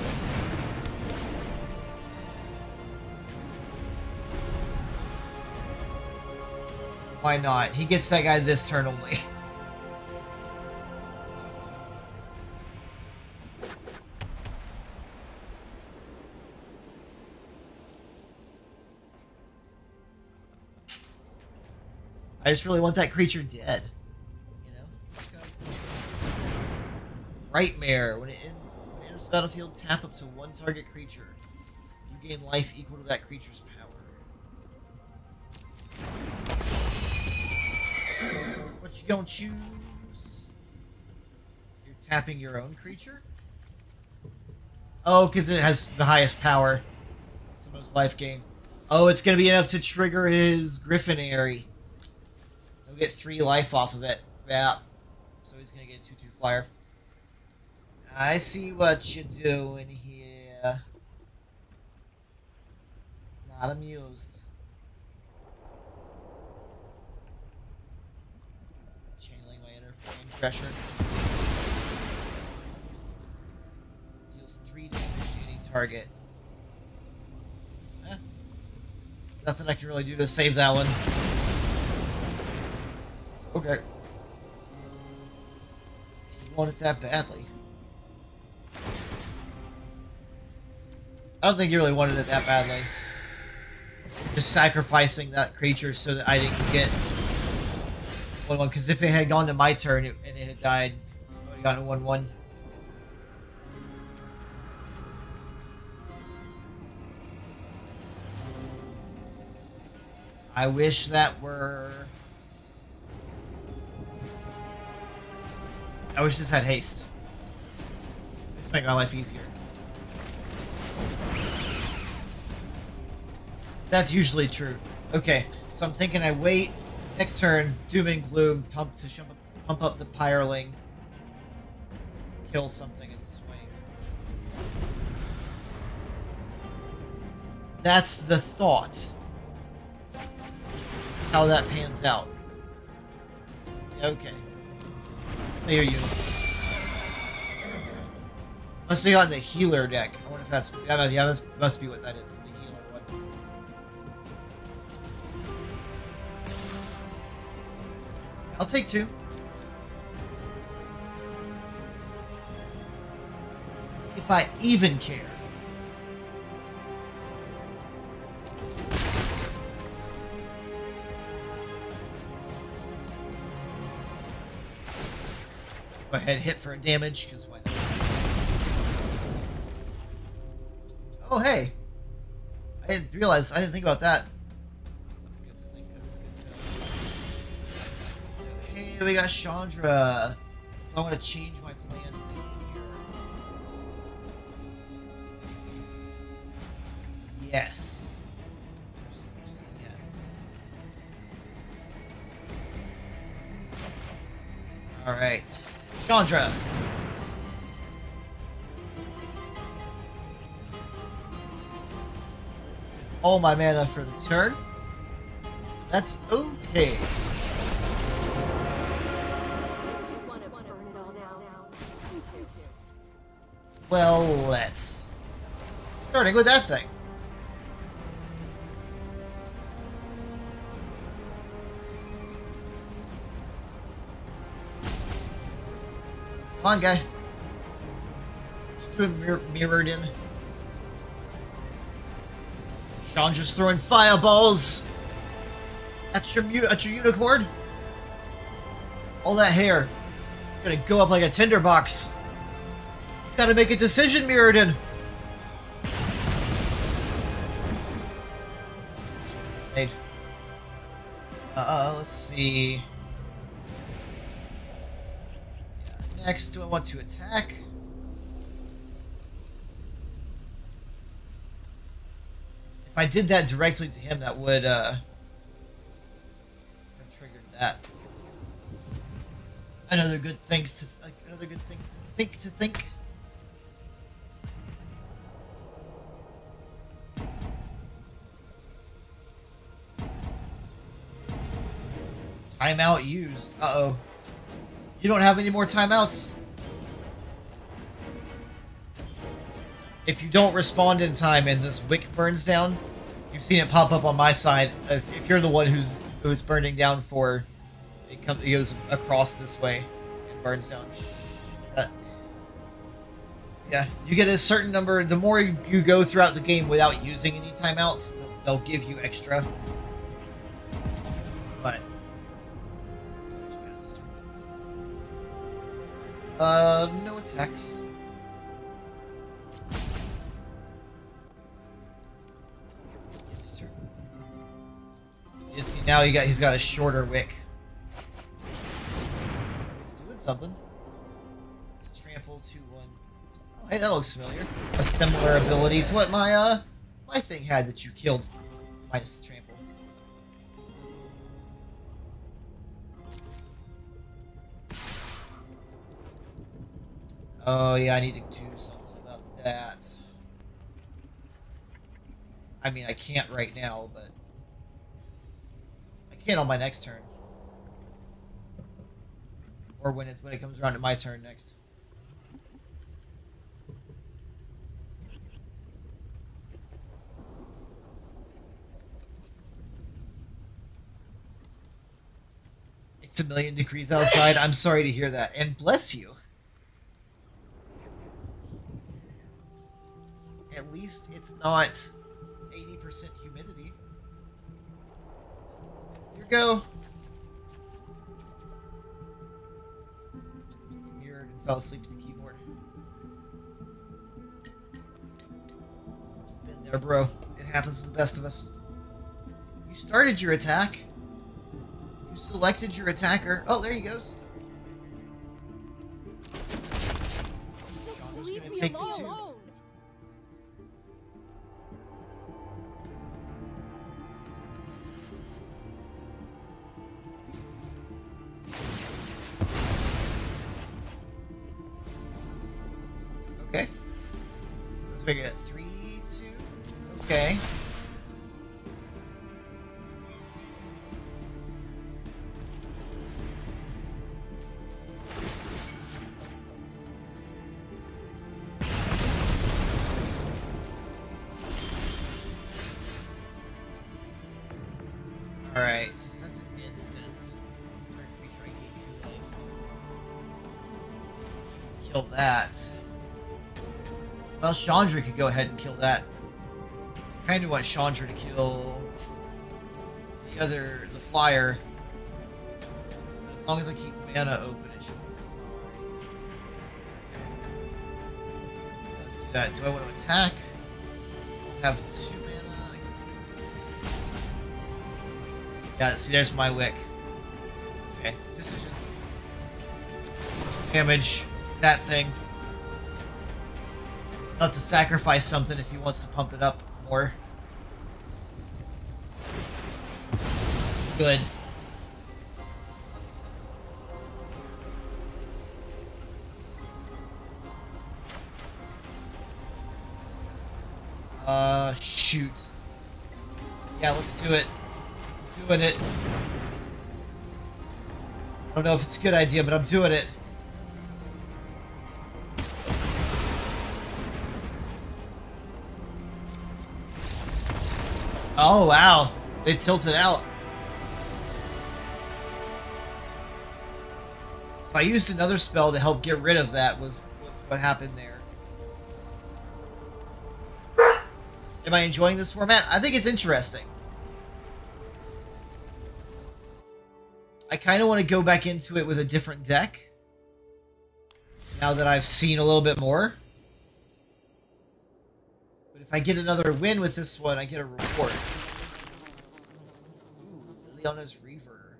Why not? He gets that guy this turn only. I just really want that creature dead. You know? Nightmare. When it enters the battlefield, tap up to 1 target creature. You gain life equal to that creature's power. What you gonna choose? You're tapping your own creature? Oh, because it has the highest power. It's the most life gain. Oh, it's gonna be enough to trigger his Griffinary. He'll get 3 life off of it. Yeah. So he's gonna get a 2/2 flyer. I see what you're doing here. Not amused. Channeling my inner flame pressure. Deals 3 damage to any target. There's nothing I can really do to save that one. Okay. You want it that badly. I don't think you really wanted it that badly. Just sacrificing that creature so that I didn't get 1/1. Because if it had gone to my turn and it had died, I would have gotten a 1/1. I wish that were I wish this had haste. This make my life easier. That's usually true. Okay, so I'm thinking I wait. Next turn, doom and gloom, pump up the Pyreling, kill something and swing. That's the thought. How that pans out. Okay. Clear you. Must have gotten the healer deck. I wonder if that's... Yeah, must be what that is. The healer one. I'll take 2. See if I even care. Go ahead, hit for damage, because why not? Oh, hey! I didn't realize, I didn't think about that. That's good to think of. Hey, we got Chandra. So I want to change my plans in here. Yes. Just yes. Alright. Chandra. All my mana for the turn. That's okay. Just want to burn it all down. Me too. Well, let's. Starting with that thing. Come on, guy. Just do it mirrored in. Chandra's throwing fireballs at your unicorn. All that hair. It's gonna go up like a tinderbox. Gotta make a decision, Mirrodin. Made. Let's see. Yeah, next, do I want to attack? If I did that directly to him, that would have triggered that. Another good thing to think. Timeout used. Uh-oh. You don't have any more timeouts. If you don't respond in time and this wick burns down, you've seen it pop up on my side. If you're the one who's burning down for, it goes across this way and burns down. Yeah, you get a certain number. The more you go throughout the game without using any timeouts, they'll give you extra. But no attacks. You see, now he's got a shorter wick. He's doing something. Just trample 2-1. Oh, hey, that looks familiar. A similar ability to what my my thing had that you killed, minus the trample. Oh yeah, I need to do something about that. I mean, I can't right now, but I can on my next turn, or when it comes around to my turn next. It's 1,000,000 degrees outside. I'm sorry to hear that, and bless you. At least it's not 80% humidity. Here you go. Mirrored and fell asleep at the keyboard. Been there, bro. It happens to the best of us. You started your attack. You selected your attacker. Oh, there he goes. is Leave gonna me take the two. alone. Okay. So let's make it a 3, 2. Okay. Alright, so that's an instant. Target creature I gain 2 life. Kill that. Well, Chandra could go ahead and kill that. I kind of want Chandra to kill the flyer. But as long as I keep mana open, it should be fine. Okay. Let's do that. Do I want to attack? I'll have 2 mana. Yeah, see, there's my wick. Okay, decision. Damage that thing. I'll have to sacrifice something if he wants to pump it up more. Good. Shoot. Yeah, let's do it. Doing it. I don't know if it's a good idea, but I'm doing it. Oh, wow. They tilted out. So I used another spell to help get rid of that was what happened there. Am I enjoying this format? I think it's interesting. I kind of want to go back into it with a different deck. Now that I've seen a little bit more. But if I get another win with this one, I get a reward. Ooh, Leona's Reaver.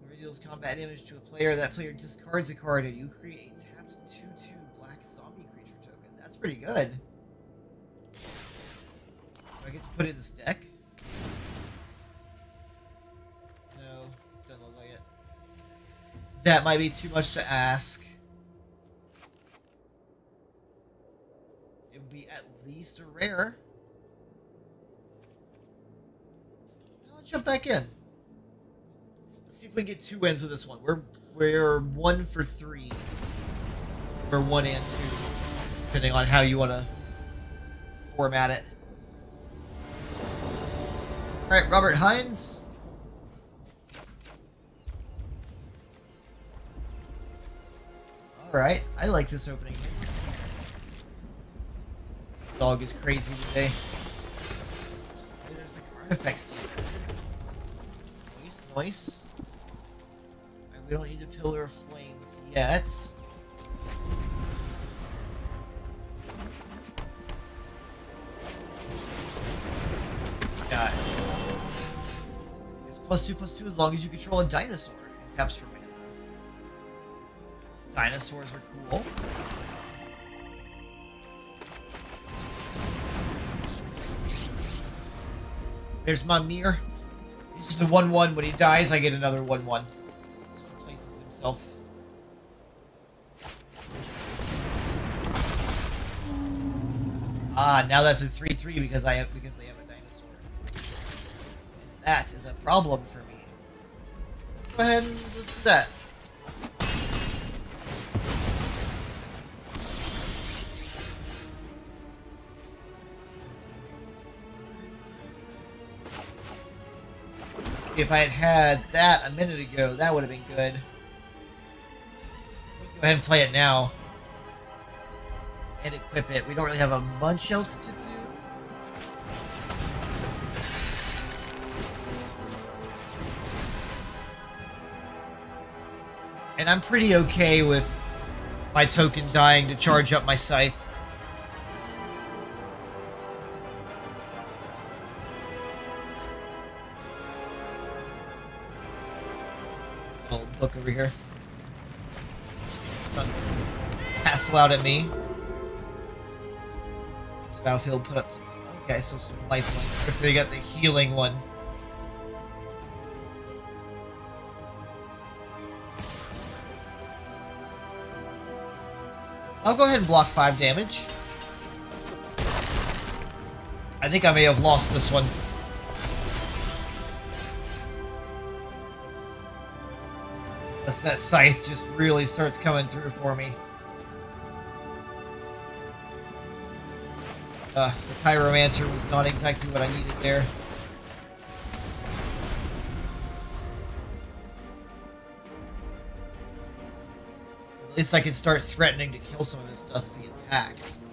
When it deals combat damage to a player, that player discards a card and you create a tapped 2/2 black zombie creature token. That's pretty good. Do I get to put it in this deck? That might be too much to ask. It would be at least a rare. I'll jump back in. Let's see if we can get 2 wins with this one. We're 1 for 3. Or 1 and 2, depending on how you want to format it. All right, Robert Hines. Alright, I like this opening. Dog is crazy today. Hey, there's the card effects dude. Nice, nice. Right, we don't need a Pillar of Flames yet. Got it. It's +2/+2 as long as you control a dinosaur. It taps for mana. Dinosaurs are cool. There's my mirror. He's just a 1/1. When he dies, I get another 1/1. Just replaces himself. Ah, now that's a 3/3 because they have a dinosaur. And that is a problem for me. Let's go ahead and let's do that. If I had had that a minute ago, that would have been good. Go ahead and play it now. And equip it. We don't really have a bunch else to do. And I'm pretty okay with my token dying to charge up my scythe. I'll look over here. Tassel out at me. This battlefield put up. Okay, so some lifeline. If they got the healing one. I'll go ahead and block 5 damage. I think I may have lost this one. Unless that scythe just really starts coming through for me. The Pyromancer was not exactly what I needed there. At least I can start threatening to kill some of his stuff if he attacks.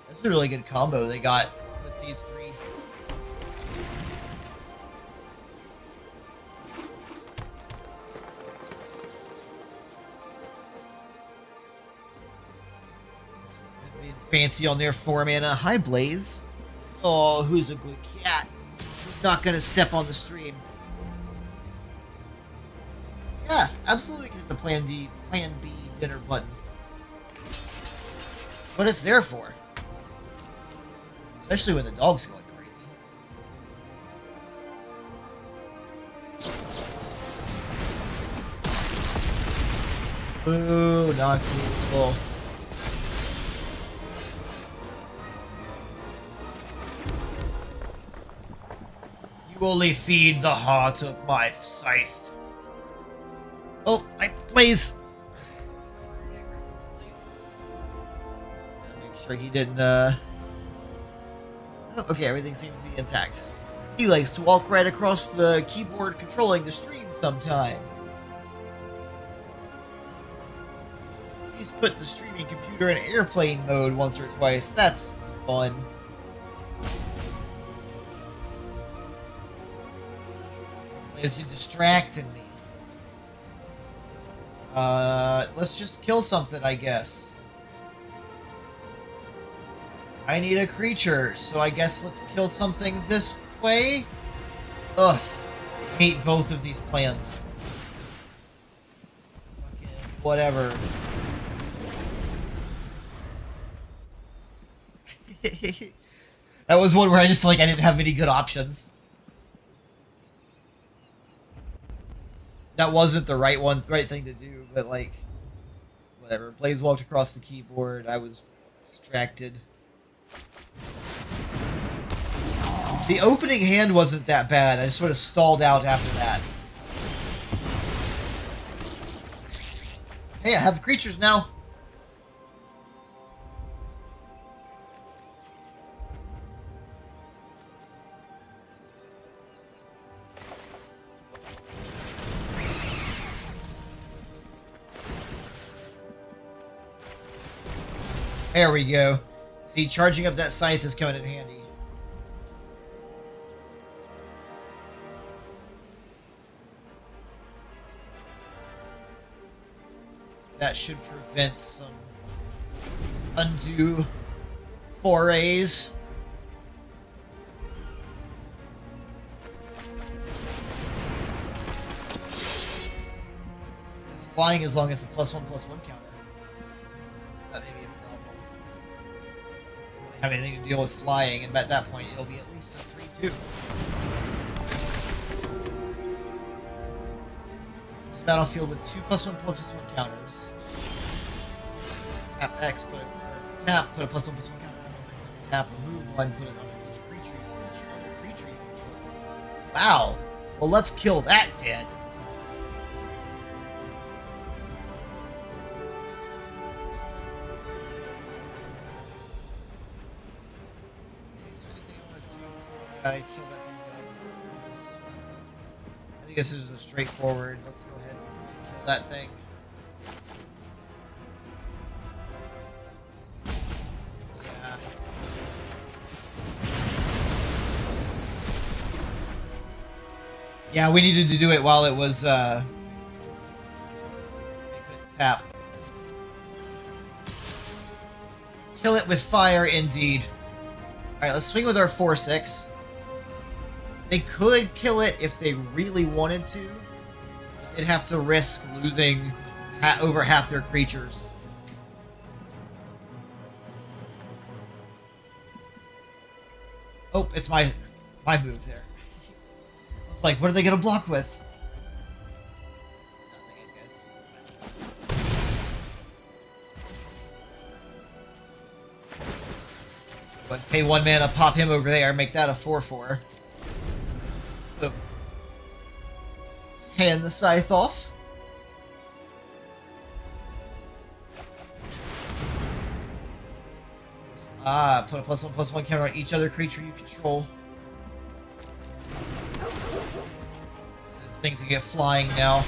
That's a really good combo they got with these 3. Fancy on their 4-mana. Hi, Blaze. Oh, who's a good cat? Who's not gonna step on the stream? Yeah, absolutely can hit the Plan B dinner button. That's what it's there for. Especially when the dog's going crazy. Boo, not cool. You only feed the heart of my scythe. Oh, Blaze! Make sure he didn't, Okay, everything seems to be intact. He likes to walk right across the keyboard controlling the stream sometimes. He's put the streaming computer in airplane mode once or twice. That's fun. As you distracted me. Let's just kill something, I guess. I need a creature, so I guess let's kill something this way? Ugh. I hate both of these plans. Fucking whatever. That was one where I just, I didn't have any good options. That wasn't the right thing to do, but, whatever. Blaze walked across the keyboard, I was distracted. The opening hand wasn't that bad. I just sort of stalled out after that. Hey, I have creatures now. There we go. See, charging up that scythe is coming in handy. That should prevent some undue forays. It's flying as long as it's a +1/+1 counter. That may be a problem. I don't have anything to deal with flying, and at that point it'll be at least a 3/2. Battlefield with 2 +1/+1 counters. Tap X, put a +1/+1 counter. Tap, remove 1, put it on each creature. Each other creature you control. Wow. Well, let's kill that dead. Okay, so anything I want to do before I kill that thing? I think this is a straightforward. Let's go ahead and kill that thing. Yeah, we needed to do it while it was, they couldn't tap. Kill it with fire, indeed. Alright, let's swing with our 4/6. They could kill it if they really wanted to. They'd have to risk losing over half their creatures. Oh, it's my move there. I was like, what are they gonna block with? Nothing, I guess. But pay 1 mana, pop him over there, make that a 4/4. So, just hand the scythe off. Ah, put a +1/+1 counter on each other creature you control. So things can get flying now.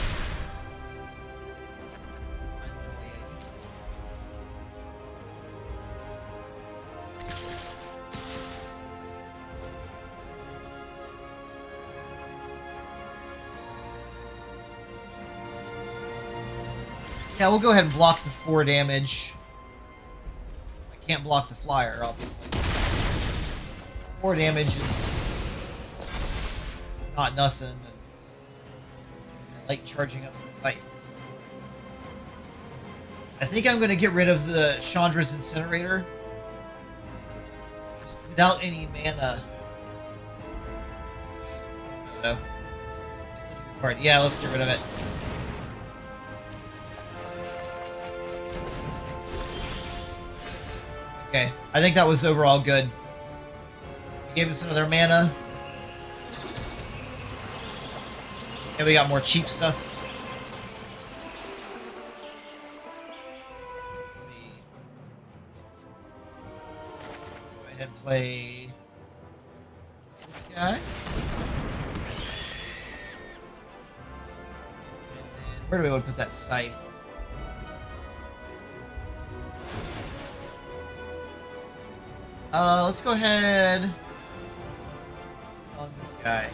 Yeah, we'll go ahead and block the 4 damage. I can't block the flyer, obviously. 4 damage is not nothing. And I like charging up the scythe. I think I'm going to get rid of the Chandra's Incinerator. Just without any mana. I don't know. It's such a good card. Yeah, let's get rid of it. Okay, I think that was overall good. It gave us another mana. And we got more cheap stuff. Let's see. Let's go ahead and play this guy. And then, where do we want to put that scythe? Let's go ahead on this guy.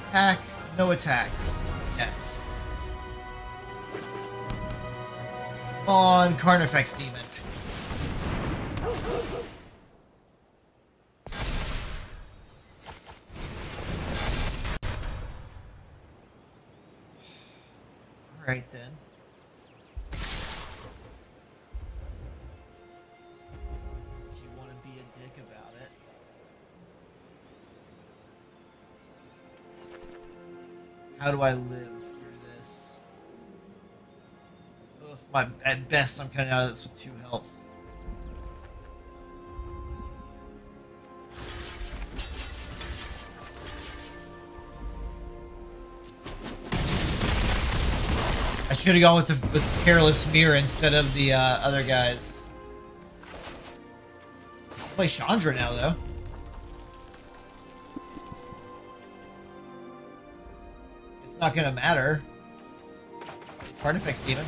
Attack, no attacks yet. Come on, Carnifex Demon. Alright then. How do I live through this? Oh, at best, I'm coming out of this with 2 health. I should have gone with the Careless Mirror instead of the other guys. I'll play Chandra now, though. Not gonna matter. Carnifex Demon.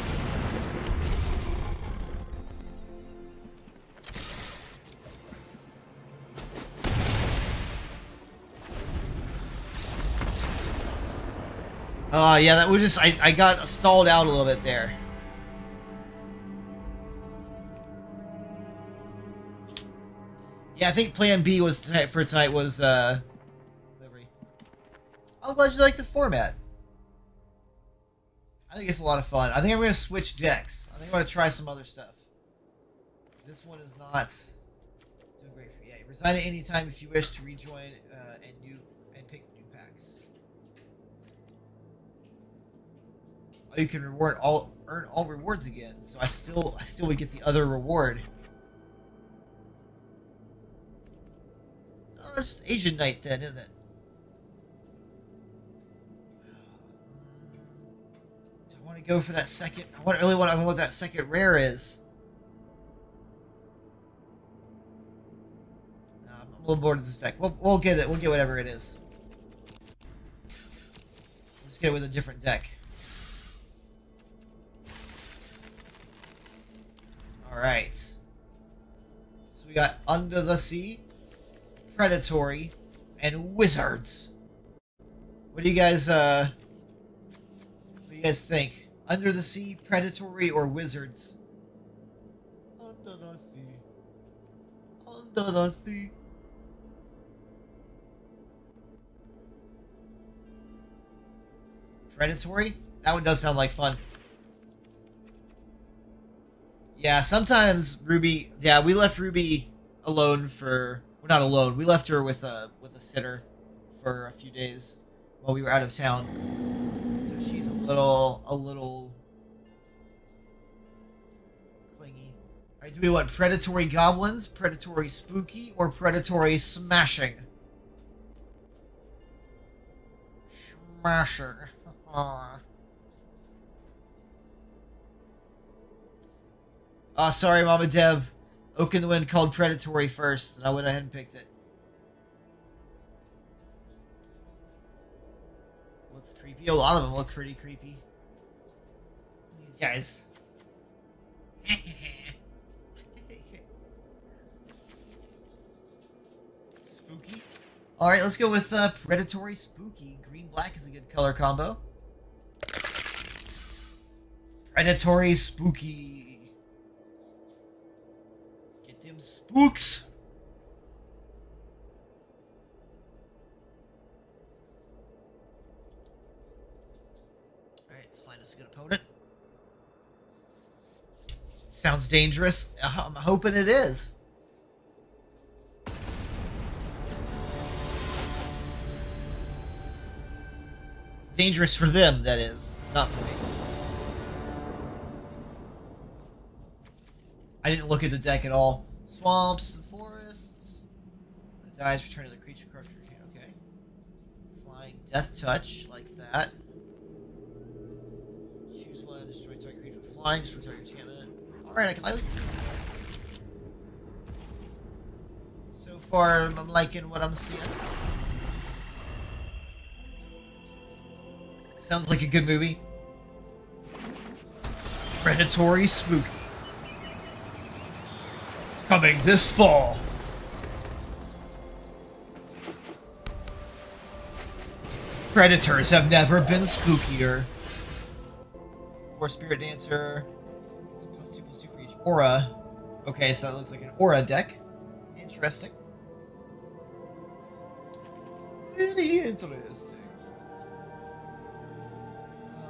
Yeah, that would just I got stalled out a little bit there. Yeah, I think Plan B was for tonight was Livery. I'm glad you like the format. I think it's a lot of fun. I think I'm going to switch decks. I think I'm going to try some other stuff. This one is not doing great for you. Yeah, resign at any time if you wish to rejoin and pick new packs. Oh, you can earn all rewards again. So I still would get the other reward. Oh, it's just Agent Knight then, isn't it? Go for that second. I really want to know what that second rare is. I'm a little bored of this deck. We'll get it. We'll get whatever it is. We'll just get it with a different deck. All right. So we got Under the Sea, Predatory, and Wizards. What do you guys? What do you guys think? Under the Sea, Predatory, or Wizards? Under the Sea. Under the sea. Predatory? That one does sound like fun. Yeah, sometimes Ruby... Yeah, we left Ruby alone for... Well, not alone. We left her with a sitter for a few days while we were out of town. So she's a little clingy. Alright, do we want predatory goblins, predatory spooky, or predatory smashing? Smashing. Sorry, Mama Deb. Oak in the Wind called predatory first, and I went ahead and picked it. Looks creepy. A lot of them look pretty creepy. These guys. Spooky. Alright, let's go with predatory spooky. Green-black is a good color combo. Predatory spooky. Get them spooks. Alright, let's find us a good opponent. Sounds dangerous. I'm hoping it is. Dangerous for them, that is. Not for me. I didn't look at the deck at all. Swamps, forests. When it dies, return to the creature card. Okay. Flying Death Touch, like that. Choose one, destroy target creature with flying, destroy target enchantment. Alright, I like this. So far, I'm liking what I'm seeing. Sounds like a good movie. Predatory Spooky. Coming this fall. Predators have never been spookier. For Spirit Dancer. It's +2/+2 for each aura. Okay, so it looks like an aura deck. Interesting. Very interesting.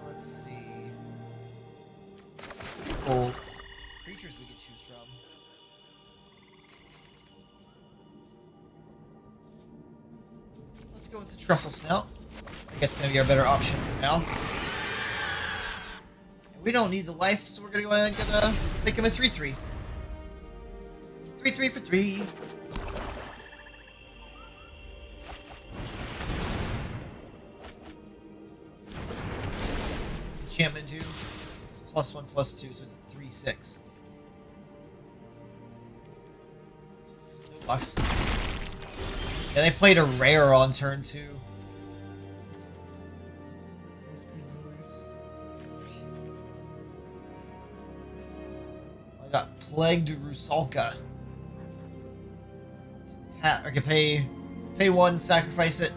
Let's see. Cool creatures we could choose from. Let's go with the Truffle Snout. I think it's going to be our better option for now. And we don't need the life, so we're going to go ahead and make him a 3/3. 3/3 for 3. Enchantment do. It's +1/+2, so it's a 3/6. No box. Yeah, they played a rare on turn 2. I got Plagued Rusalka. Tap, I can pay 1, sacrifice it.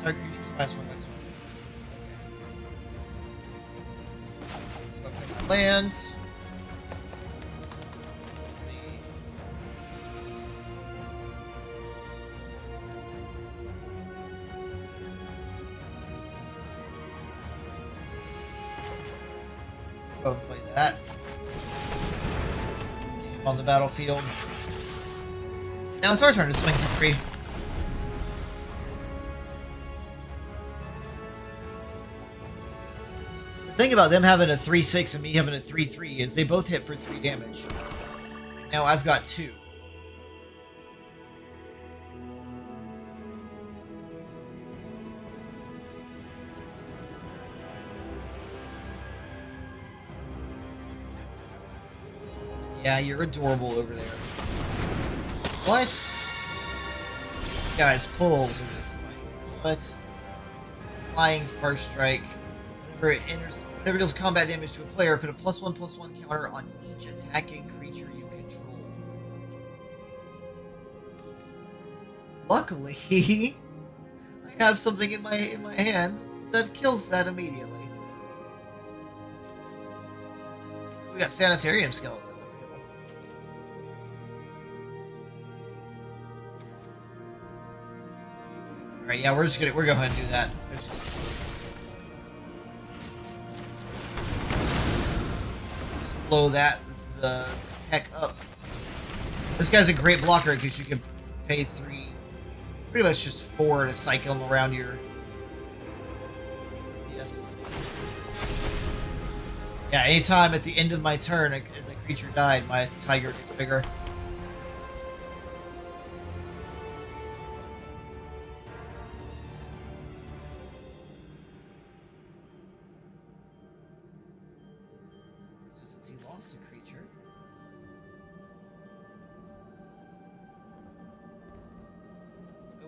Target creatures +1/+1. Let's go play my lands. Let's see. Go and play that. On the battlefield. Now it's our turn to swing for 3. The thing about them having a 3/6 and me having a 3/3 is they both hit for 3 damage. Now I've got 2. Yeah, you're adorable over there. What? Guys, pulls are just like, what? Flying First Strike. Whenever it deals combat damage to a player, put a +1/+1 counter on each attacking creature you control. Luckily, I have something in my hands that kills that immediately. We got Sanitarium Skeleton. That's a good one. Alright, yeah, we're going to go ahead and do that. Blow that the heck up. This guy's a great blocker because you can pay 3, pretty much just 4 to cycle him around your stiff. Yeah, anytime at the end of my turn the creature died, my tiger gets bigger.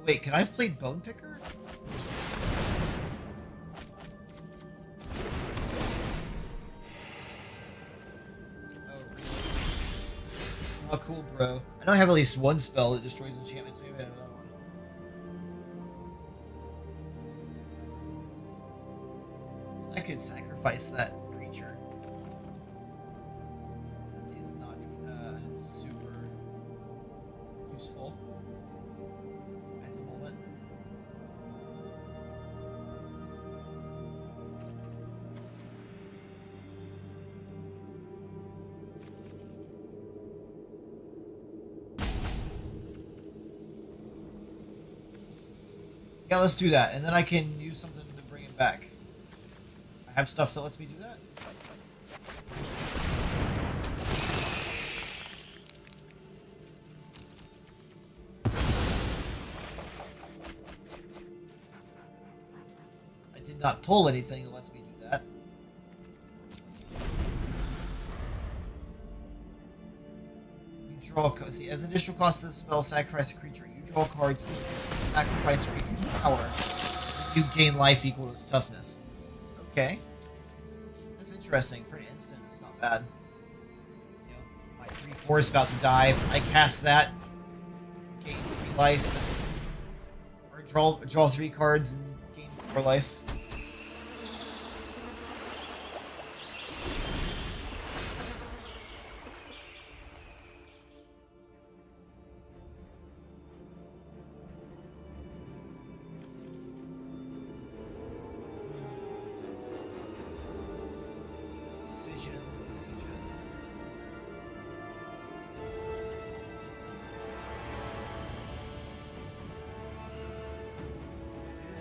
Wait, can I have played Bone Picker? Oh, cool, bro. I know I have at least one spell that destroys enchantments. Maybe I have another one. I could sacrifice that creature. Since he's not super useful. Yeah, let's do that, and then I can use something to bring him back. I have stuff that lets me do that. I did not pull anything that lets me do that. You draw, see, as additional cost of this spell, sacrifice a creature. You draw cards, sacrifice a creature's power. You gain life equal to its toughness. Okay. That's interesting. For an instant, it's not bad. You know, my 3/4 is about to die. I cast that, gain 3 life, or draw 3 cards and gain 4 life.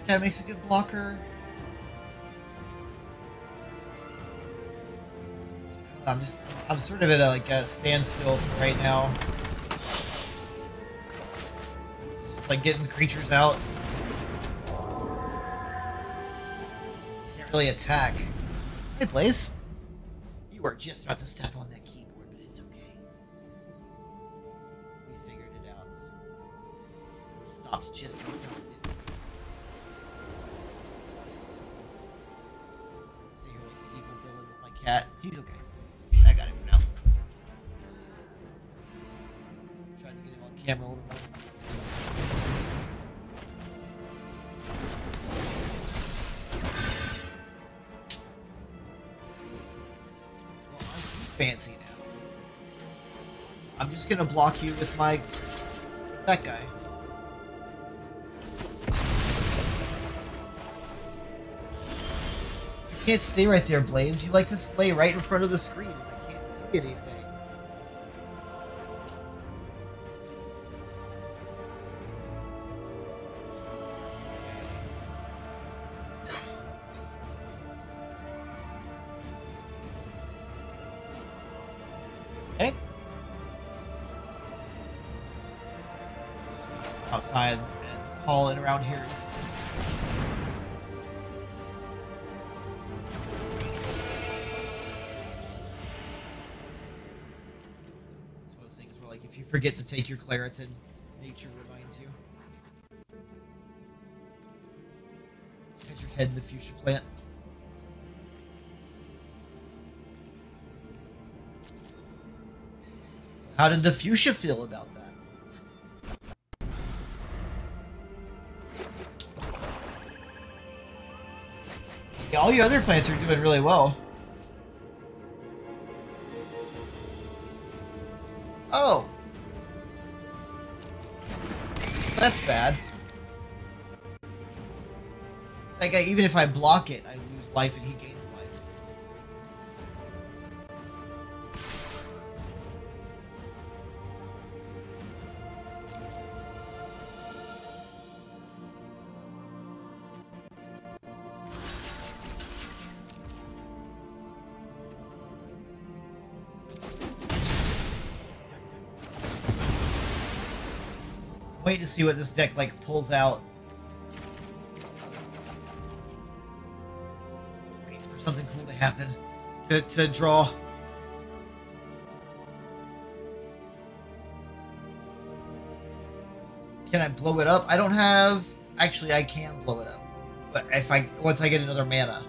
Guy makes a good blocker. I'm sort of at a standstill for right now. Just like getting the creatures out. Can't really attack. Hey Blaze. You are just about to step on that keyboard, but it's okay. We figured it out. It stops just in time. Cat. He's okay. I got him for now. Tried to get him on camera a little more. Well, I'm fancy now. I'm just gonna block you with that guy. You can't stay right there, Blaze. You like to lay right in front of the screen, and I can't see anything. Okay. Outside and hauling around here is... If you forget to take your Claritin, nature reminds you. Set your head in the fuchsia plant. How did the fuchsia feel about that? Yeah, all your other plants are doing really well. Oh! That's bad. Like, even if I block it, I lose life and he gains life. Wait to see what this deck, like, pulls out. Something cool to happen to draw. Can I blow it up? I don't have. Actually, I can blow it up, but if once I get another mana.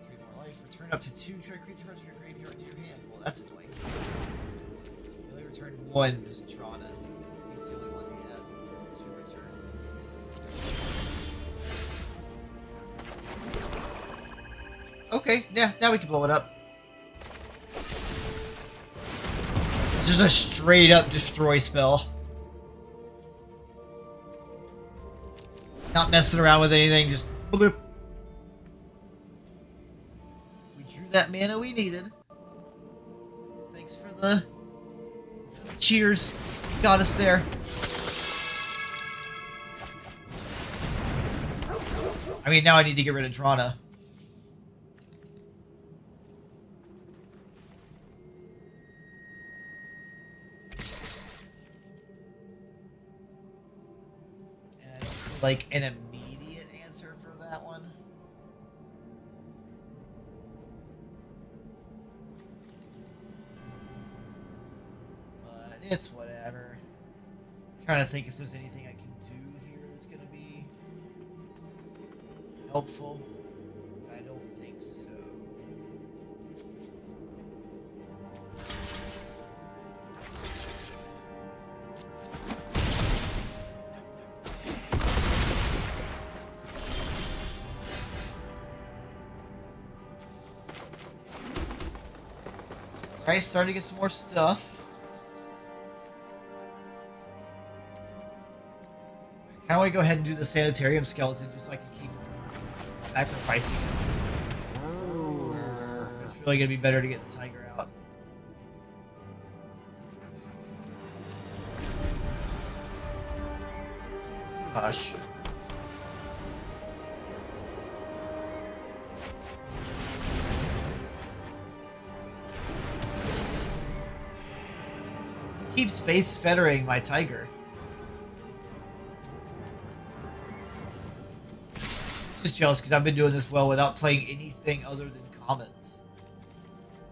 Three more life. Return up to 2 creature cards from your graveyard to your hand. Well, that's annoying. You only return 1 Mistrana. He's the only one he had to return. Okay, yeah, now we can blow it up. Just a straight up destroy spell. Not messing around with anything, just bloop. We drew that mana we needed. Thanks for the cheers. Got us there. I mean, now I need to get rid of Drana. Like an immediate answer for that one. But it's whatever. I'm trying to think if there's anything I can do here that's gonna be helpful. But I don't think so. Alright, starting to get some more stuff. I want to go ahead and do the sanitarium skeleton just so I can keep sacrificing it. It's really going to be better to get the tiger out. Hush. Keeps face fettering my tiger. Just jealous because I've been doing this well without playing anything other than commons.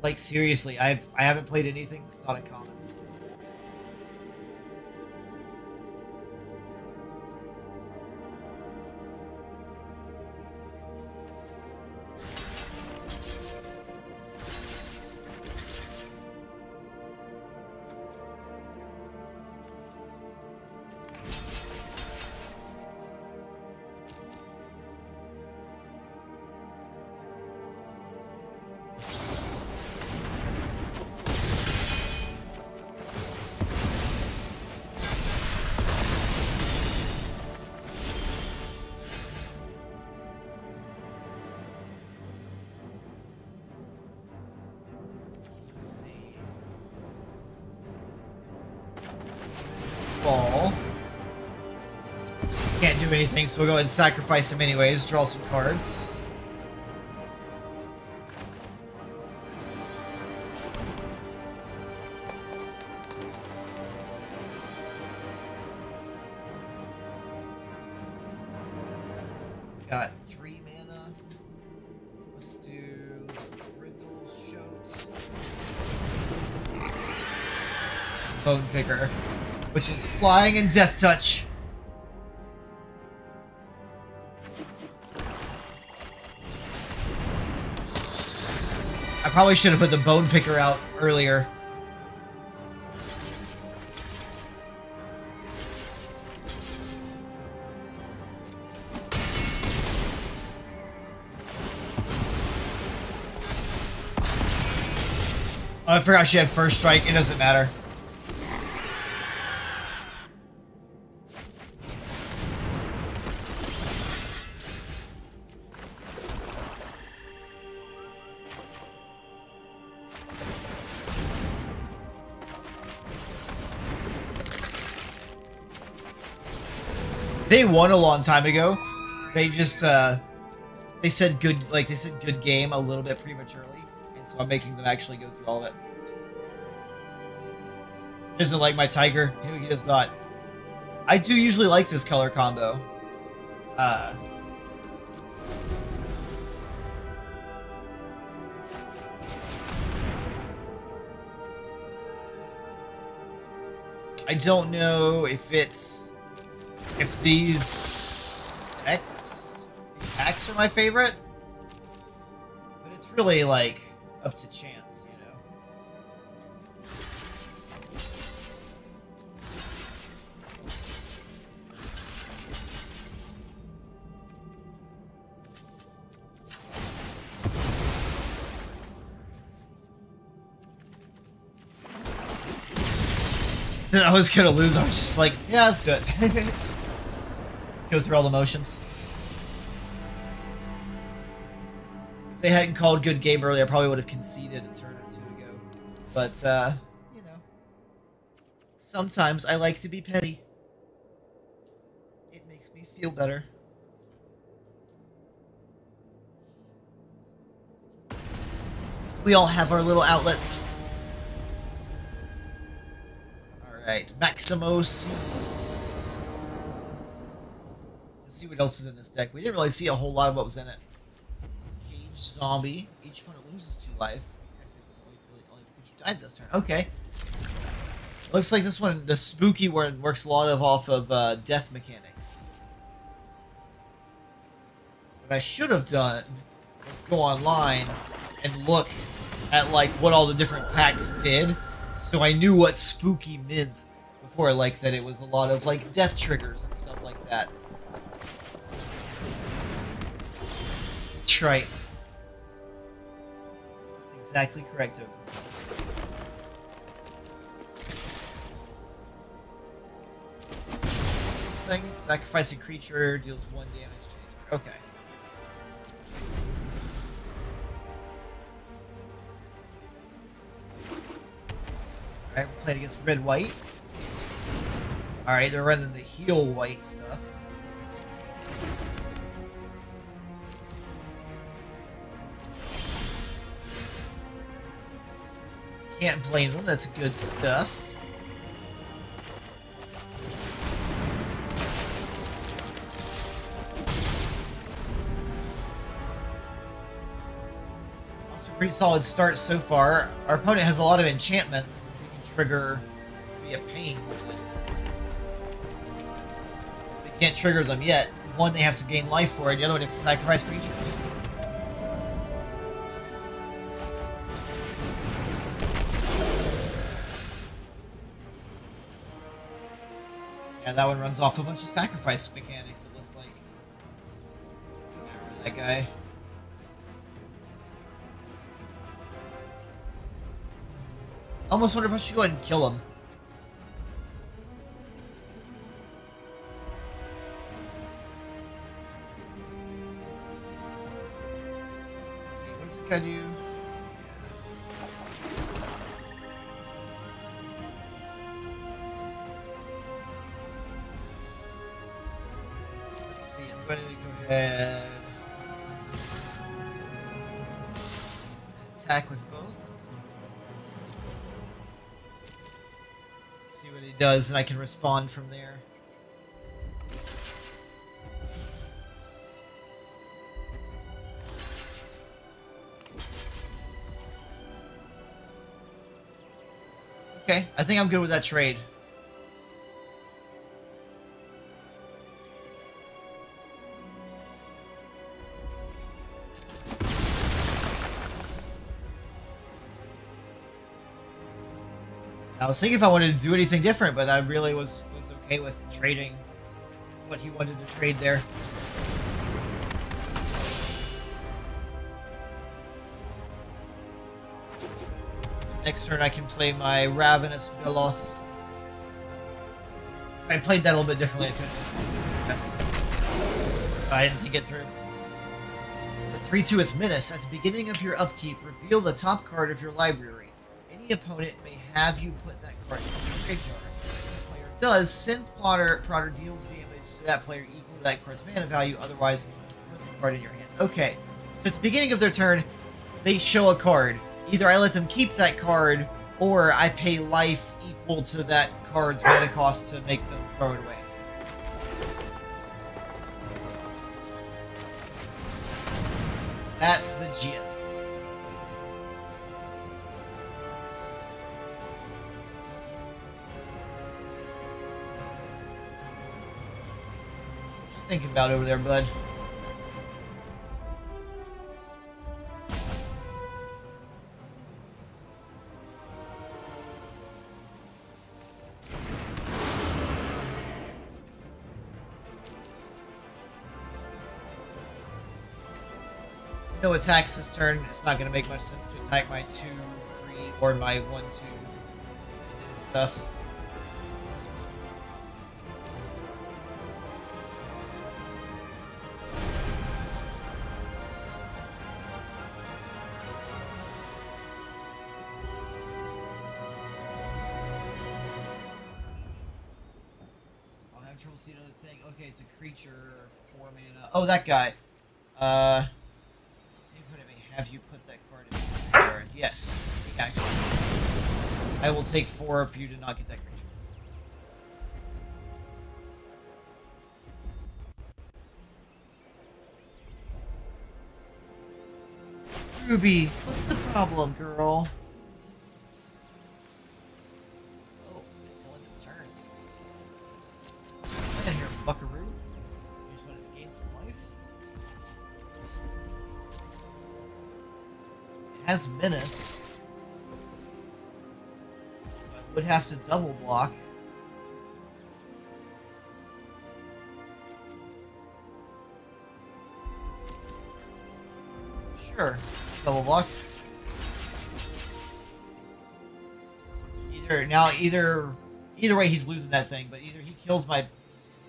Like seriously, I haven't played anything that's not a common. Ball. Can't do anything, so we'll go ahead and sacrifice him anyways. Draw some cards. Got 3 mana. Let's do Brindle Shoat. Bone Picker, which is flying and death touch. I probably should have put the bone picker out earlier. Oh, I forgot she had first strike. It doesn't matter. They won a long time ago. They just they said good, like they said good game a little bit prematurely, and so I'm making them actually go through all of it. He doesn't like my tiger. He does not. I do usually like this color combo. I don't know if these packs are my favorite, but it's really like up to chance, you know. I was gonna lose. I was just like, yeah, let's do it. Go through all the motions. If they hadn't called good game early, I probably would have conceded a turn or two ago. But, you know, sometimes I like to be petty. It makes me feel better. We all have our little outlets. Alright, Maximo C. Let's see what else is in this deck. We didn't really see a whole lot of what was in it. Cage Zombie. Each opponent loses 2 life. Only creature died this turn. Okay. Looks like this one, the spooky one, works a lot off of death mechanics. What I should have done was go online and look at like what all the different packs did, so I knew what spooky meant before, like that it was a lot of like death triggers and stuff like that. That's right. That's exactly correct. Thing, sacrifice a creature, deals 1 damage to each. Okay. Alright, we're playing against red-white. Alright, they're running the heal-white stuff. Can't blame them, that's good stuff. Pretty solid start so far. Our opponent has a lot of enchantments that they can trigger to be a pain. They can't trigger them yet. One they have to gain life for, and the other one they have to sacrifice creatures. Yeah, that one runs off a bunch of sacrifice mechanics, it looks like. That guy. Almost wonder if I should go ahead and kill him. Let's see, what's this guy do? Yeah. Let's see, I'm going to go ahead and attack with both. What he does, and I can respond from there. Okay, I think I'm good with that trade. I was thinking if I wanted to do anything different, but I really was okay with trading what he wanted to trade there. Next turn I can play my Ravenous Beloth. I played that a little bit differently. Yes. I didn't think it through. The 3/2 with Menace. At the beginning of your upkeep, reveal the top card of your library. Any opponent may have you put that card into the graveyard. If the player does, send Plotter deals damage to that player equal to that card's mana value, otherwise put the card in your hand. Okay, so at the beginning of their turn, they show a card. Either I let them keep that card, or I pay life equal to that card's mana cost to make them throw it away. That's the gist. What you thinking about over there, bud? No attacks this turn. It's not going to make much sense to attack my 2, 3, or my 1, 2 stuff. I'll have trouble seeing another thing. Okay, it's a creature, 4 mana. Oh, that guy. Have you put that card in your card? Yes. Take action. I will take 4 for you to not get that creature. Ruby, what's the problem, girl? Oh, it's only your turn. Come in here, buckaroo. You just wanted to gain some life? Has menace, so I would have to double block. Sure, double block. Either way, he's losing that thing. But either he kills my, well,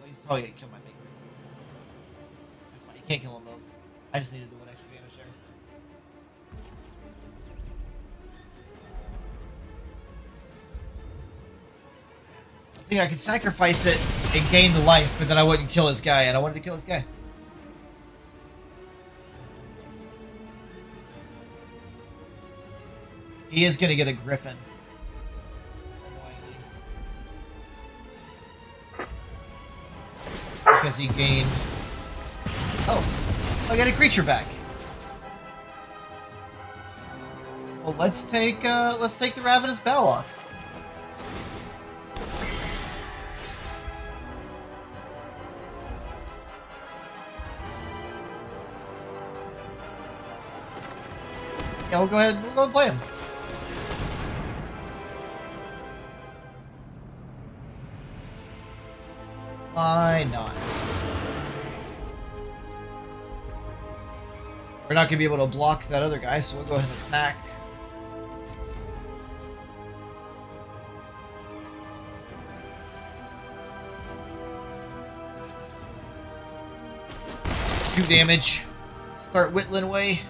he's probably gonna kill my big thing. That's fine. He can't kill them both. I just needed the one extra damage there. I could sacrifice it and gain the life, but then I wouldn't kill this guy, and I wanted to kill this guy. He is going to get a griffin. Because he gained... Oh, I got a creature back. Well, let's take the Ravenous Baloth. Yeah, we'll go ahead and play him. Why not? We're not going to be able to block that other guy, so we'll go ahead and attack. Two damage. Start whittling away.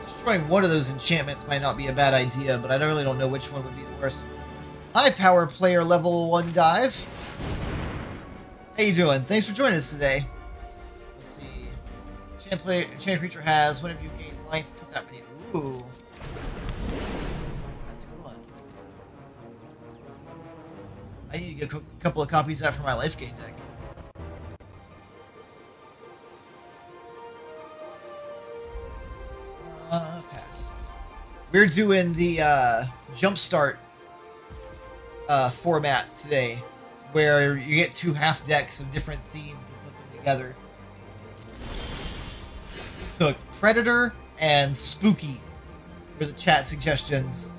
Destroying one of those enchantments might not be a bad idea, but I really don't know which one would be the worst. High power player level 1 dive. How you doing? Thanks for joining us today. Let's see. Enchanted creature has, whenever you gain life, put that many. Ooh. That's a good one. I need to get a couple of copies of that for my life gain deck. Pass. We're doing the Jumpstart format today, where you get 2 half decks of different themes and put them together. Took Predator and Spooky for the chat suggestions.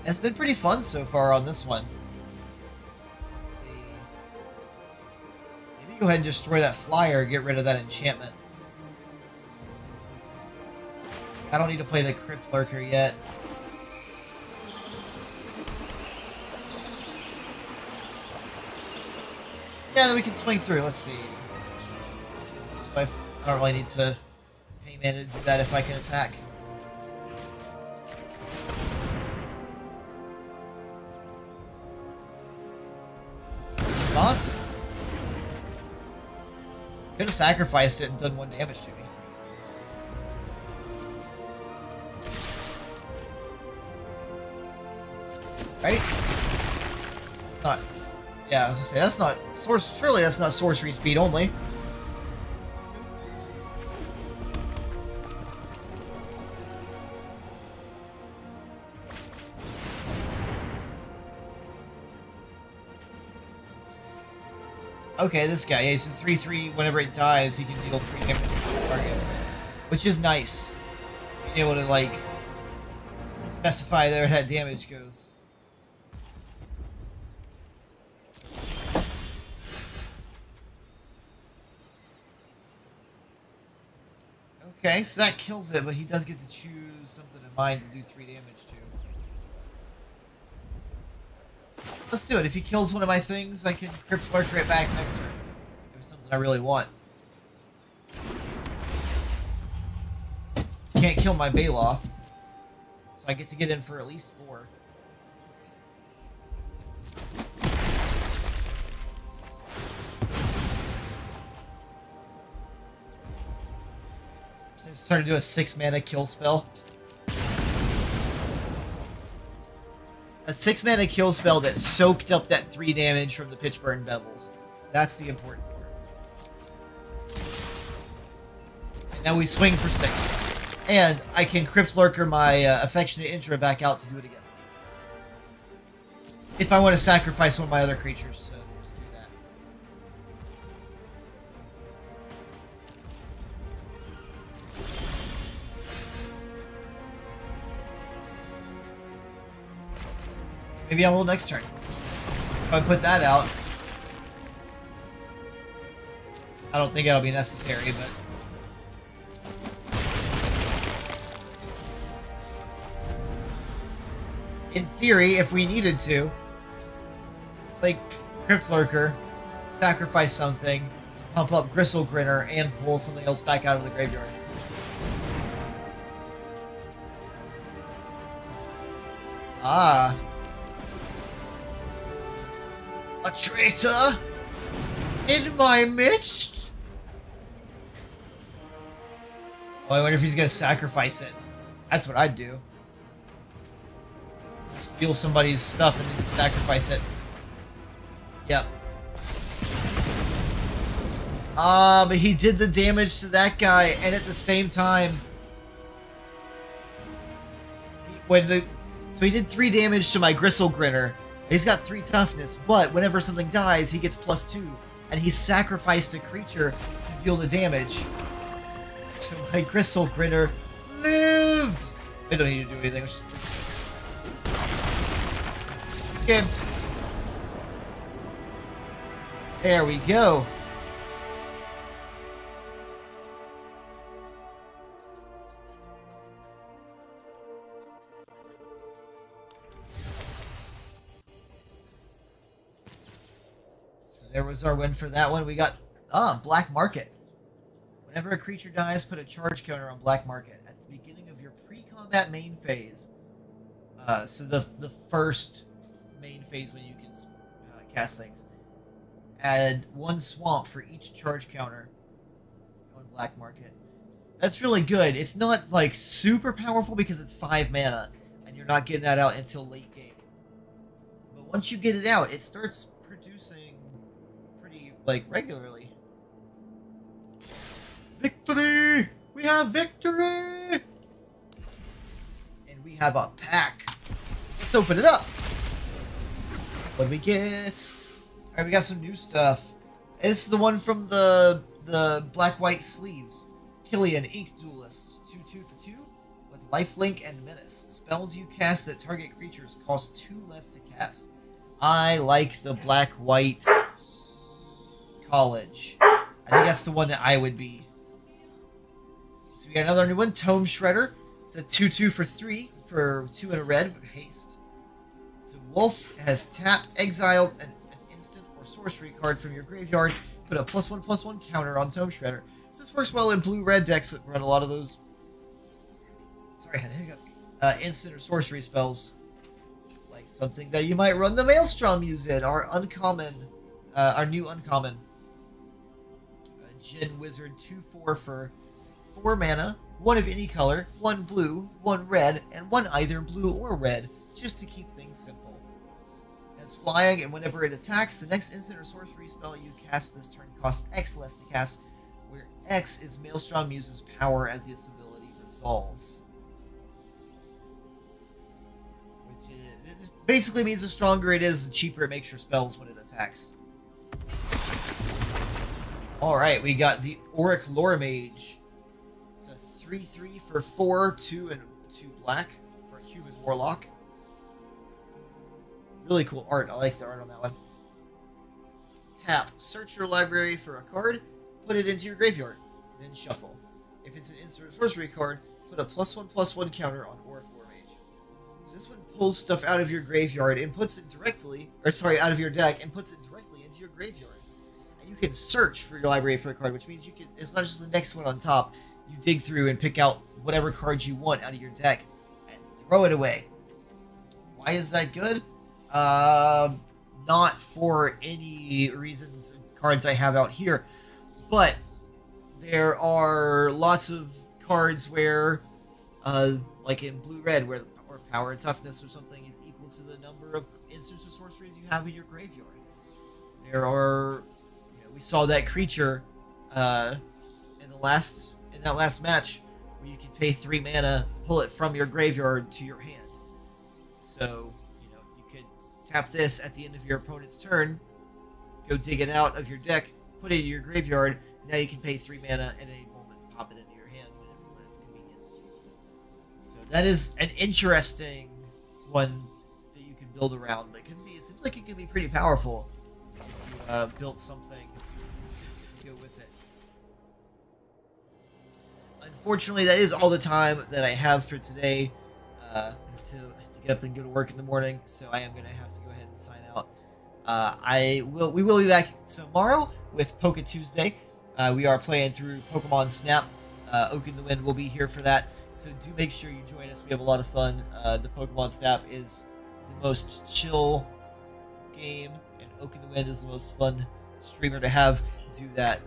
It's been pretty fun so far on this one. Let's see. Maybe go ahead and destroy that flyer and get rid of that enchantment. I don't need to play the Crypt Lurker yet. Yeah, then we can swing through. Let's see. I don't really need to pay mana to do that if I can attack. response? Could have sacrificed it and done 1 damage to me. Right? It's not. Yeah, I was gonna say that's not source. Surely that's not sorcery speed only. Okay, this guy, yeah, he's a 3/3. Whenever it dies, he can deal 3 damage to the target, which is nice. Being able to like specify where that damage goes. Okay, so that kills it, but he does get to choose something in mind to do 3 damage to. Let's do it. If he kills one of my things, I can Crypt Lurk right back next turn. If it's something I really want. Can't kill my Baloth, so I get to get in for at least 4. So I started to do a 6-mana kill spell. A 6-mana kill spell that soaked up that 3 damage from the Pitchburn Bevels. That's the important part. And now we swing for 6. And I can Crypt Lurker my Affectionate Intra back out to do it again. If I want to sacrifice one of my other creatures to do that. Maybe I will next turn. If I put that out. I don't think that'll be necessary, but... in theory, if we needed to, like Crypt Lurker, sacrifice something, to pump up Gristle Grinner, and pull something else back out of the graveyard. Ah. A traitor in my midst? Oh, I wonder if he's gonna sacrifice it. That's what I'd do. Steal somebody's stuff and then sacrifice it. Yep. But he did the damage to that guy, and at the same time, so he did 3 damage to my Gristle Grinner. He's got 3 toughness, but whenever something dies, he gets +2, and he sacrificed a creature to deal the damage. So my Gristle Grinner lived. I don't need to do anything. Okay. There we go. So there was our win for that one. We got Black Market. Whenever a creature dies, put a charge counter on Black Market at the beginning of your pre-combat main phase. So the first main phase when you can cast things. Add 1 swamp for each charge counter on Black Market. That's really good. It's not like super powerful because it's 5 mana and you're not getting that out until late game. But once you get it out, it starts producing pretty like regularly. Victory! We have victory! And we have a pack. Let's open it up. What do we get? Alright, we got some new stuff. This is the one from the black-white sleeves. Killian, Ink Duelist. 2/2 for 2 with Lifelink and Menace. Spells you cast that target creatures cost 2 less to cast. I like the black-white college. I think that's the one that I would be. So we got another new one, Tome Shredder. It's a 2/2 for 3 for 2 and a red with haste. Wolf has tapped, exiled an instant or sorcery card from your graveyard. Put a +1/+1 counter on Tome Shredder. So this works well in blue-red decks that run a lot of those. Sorry, I had a hiccup. Instant or sorcery spells. Like something that you might run the Maelstrom use in, or uncommon our new uncommon. Jin Wizard 2/4 for 4 mana, 1 of any color, 1 blue, 1 red, and 1 either blue or red, just to keep things simple. It's flying, and whenever it attacks, the next instant or sorcery spell you cast this turn costs X less to cast, where X is Maelstrom Muse's power as this ability resolves. Which it basically means the stronger it is, the cheaper it makes your spells when it attacks. Alright, we got the Auric Lore Mage. It's a 3/3 for 4, 2 and 2 black for a human warlock. Really cool art. I like the art on that one. Tap. Search your library for a card. Put it into your graveyard. Then shuffle. If it's an instant sorcery card, put a +1/+1 counter on Auric Lore Mage. So this one pulls stuff out of your graveyard and puts it directly, or sorry, out of your deck and puts it directly into your graveyard. And you can search for your library for a card, which means you can. It's not just the next one on top. You dig through and pick out whatever cards you want out of your deck and throw it away. Why is that good? Not for any reasons cards I have out here, but there are lots of cards where, like in blue-red, where power and toughness or something is equal to the number of instants or sorceries you have in your graveyard. There are, we saw that creature, in that last match, where you could pay 3 mana, pull it from your graveyard to your hand. So, tap this at the end of your opponent's turn, go dig it out of your deck, put it in your graveyard, now you can pay 3 mana at any moment, pop it into your hand when it's convenient. So that is an interesting one that you can build around. It seems like it could be pretty powerful if you built something to go with it. Unfortunately, that is all the time that I have for today. To get up and go to work in the morning, so I am going to have to go ahead and sign out. We will be back tomorrow with Poke Tuesday. We are playing through Pokemon Snap. Oak in the Wind will be here for that, so do make sure you join us. We have a lot of fun. The Pokemon Snap is the most chill game, and Oak in the Wind is the most fun streamer to have do that.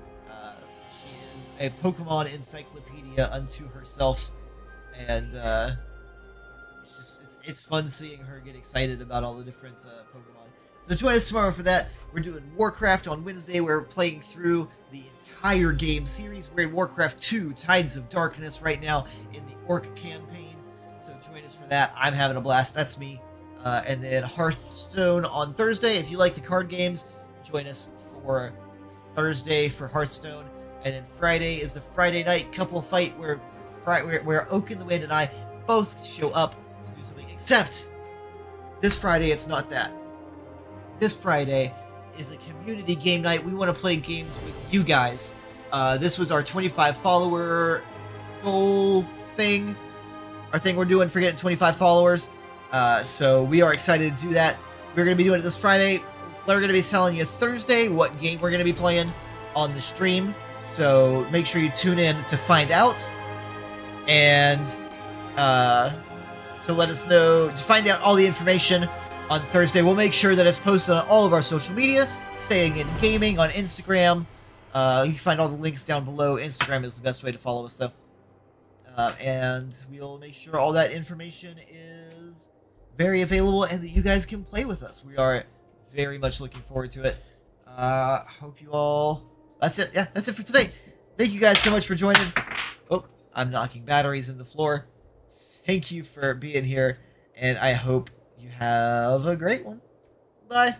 She is a Pokemon encyclopedia unto herself, and it's fun seeing her get excited about all the different Pokemon. So join us tomorrow for that. We're doing Warcraft on Wednesday. We're playing through the entire game series. We're in Warcraft 2, Tides of Darkness right now in the Orc campaign. So join us for that. I'm having a blast. That's me. And then Hearthstone on Thursday. If you like the card games, join us for Thursday for Hearthstone. And then Friday is the Friday night couple fight where Oak in the Wind and I both show up to do something. Except this Friday, it's not that. This Friday is a community game night. We want to play games with you guys. This was our 25 follower goal thing. Our thing we're doing for getting 25 followers. So we are excited to do that. We're going to be doing it this Friday. We're going to be telling you Thursday what game we're going to be playing on the stream. So make sure you tune in to find out. And to let us know, to find out all the information on Thursday. We'll make sure that it's posted on all of our social media, Staying in Gaming on Instagram. You can find all the links down below. Instagram is the best way to follow us, though. And we'll make sure all that information is very available and that you guys can play with us. We are very much looking forward to it. Hope you all... That's it. Yeah, that's it for today. Thank you guys so much for joining. Oh, I'm knocking batteries in the floor. Thank you for being here, and I hope you have a great one. Bye.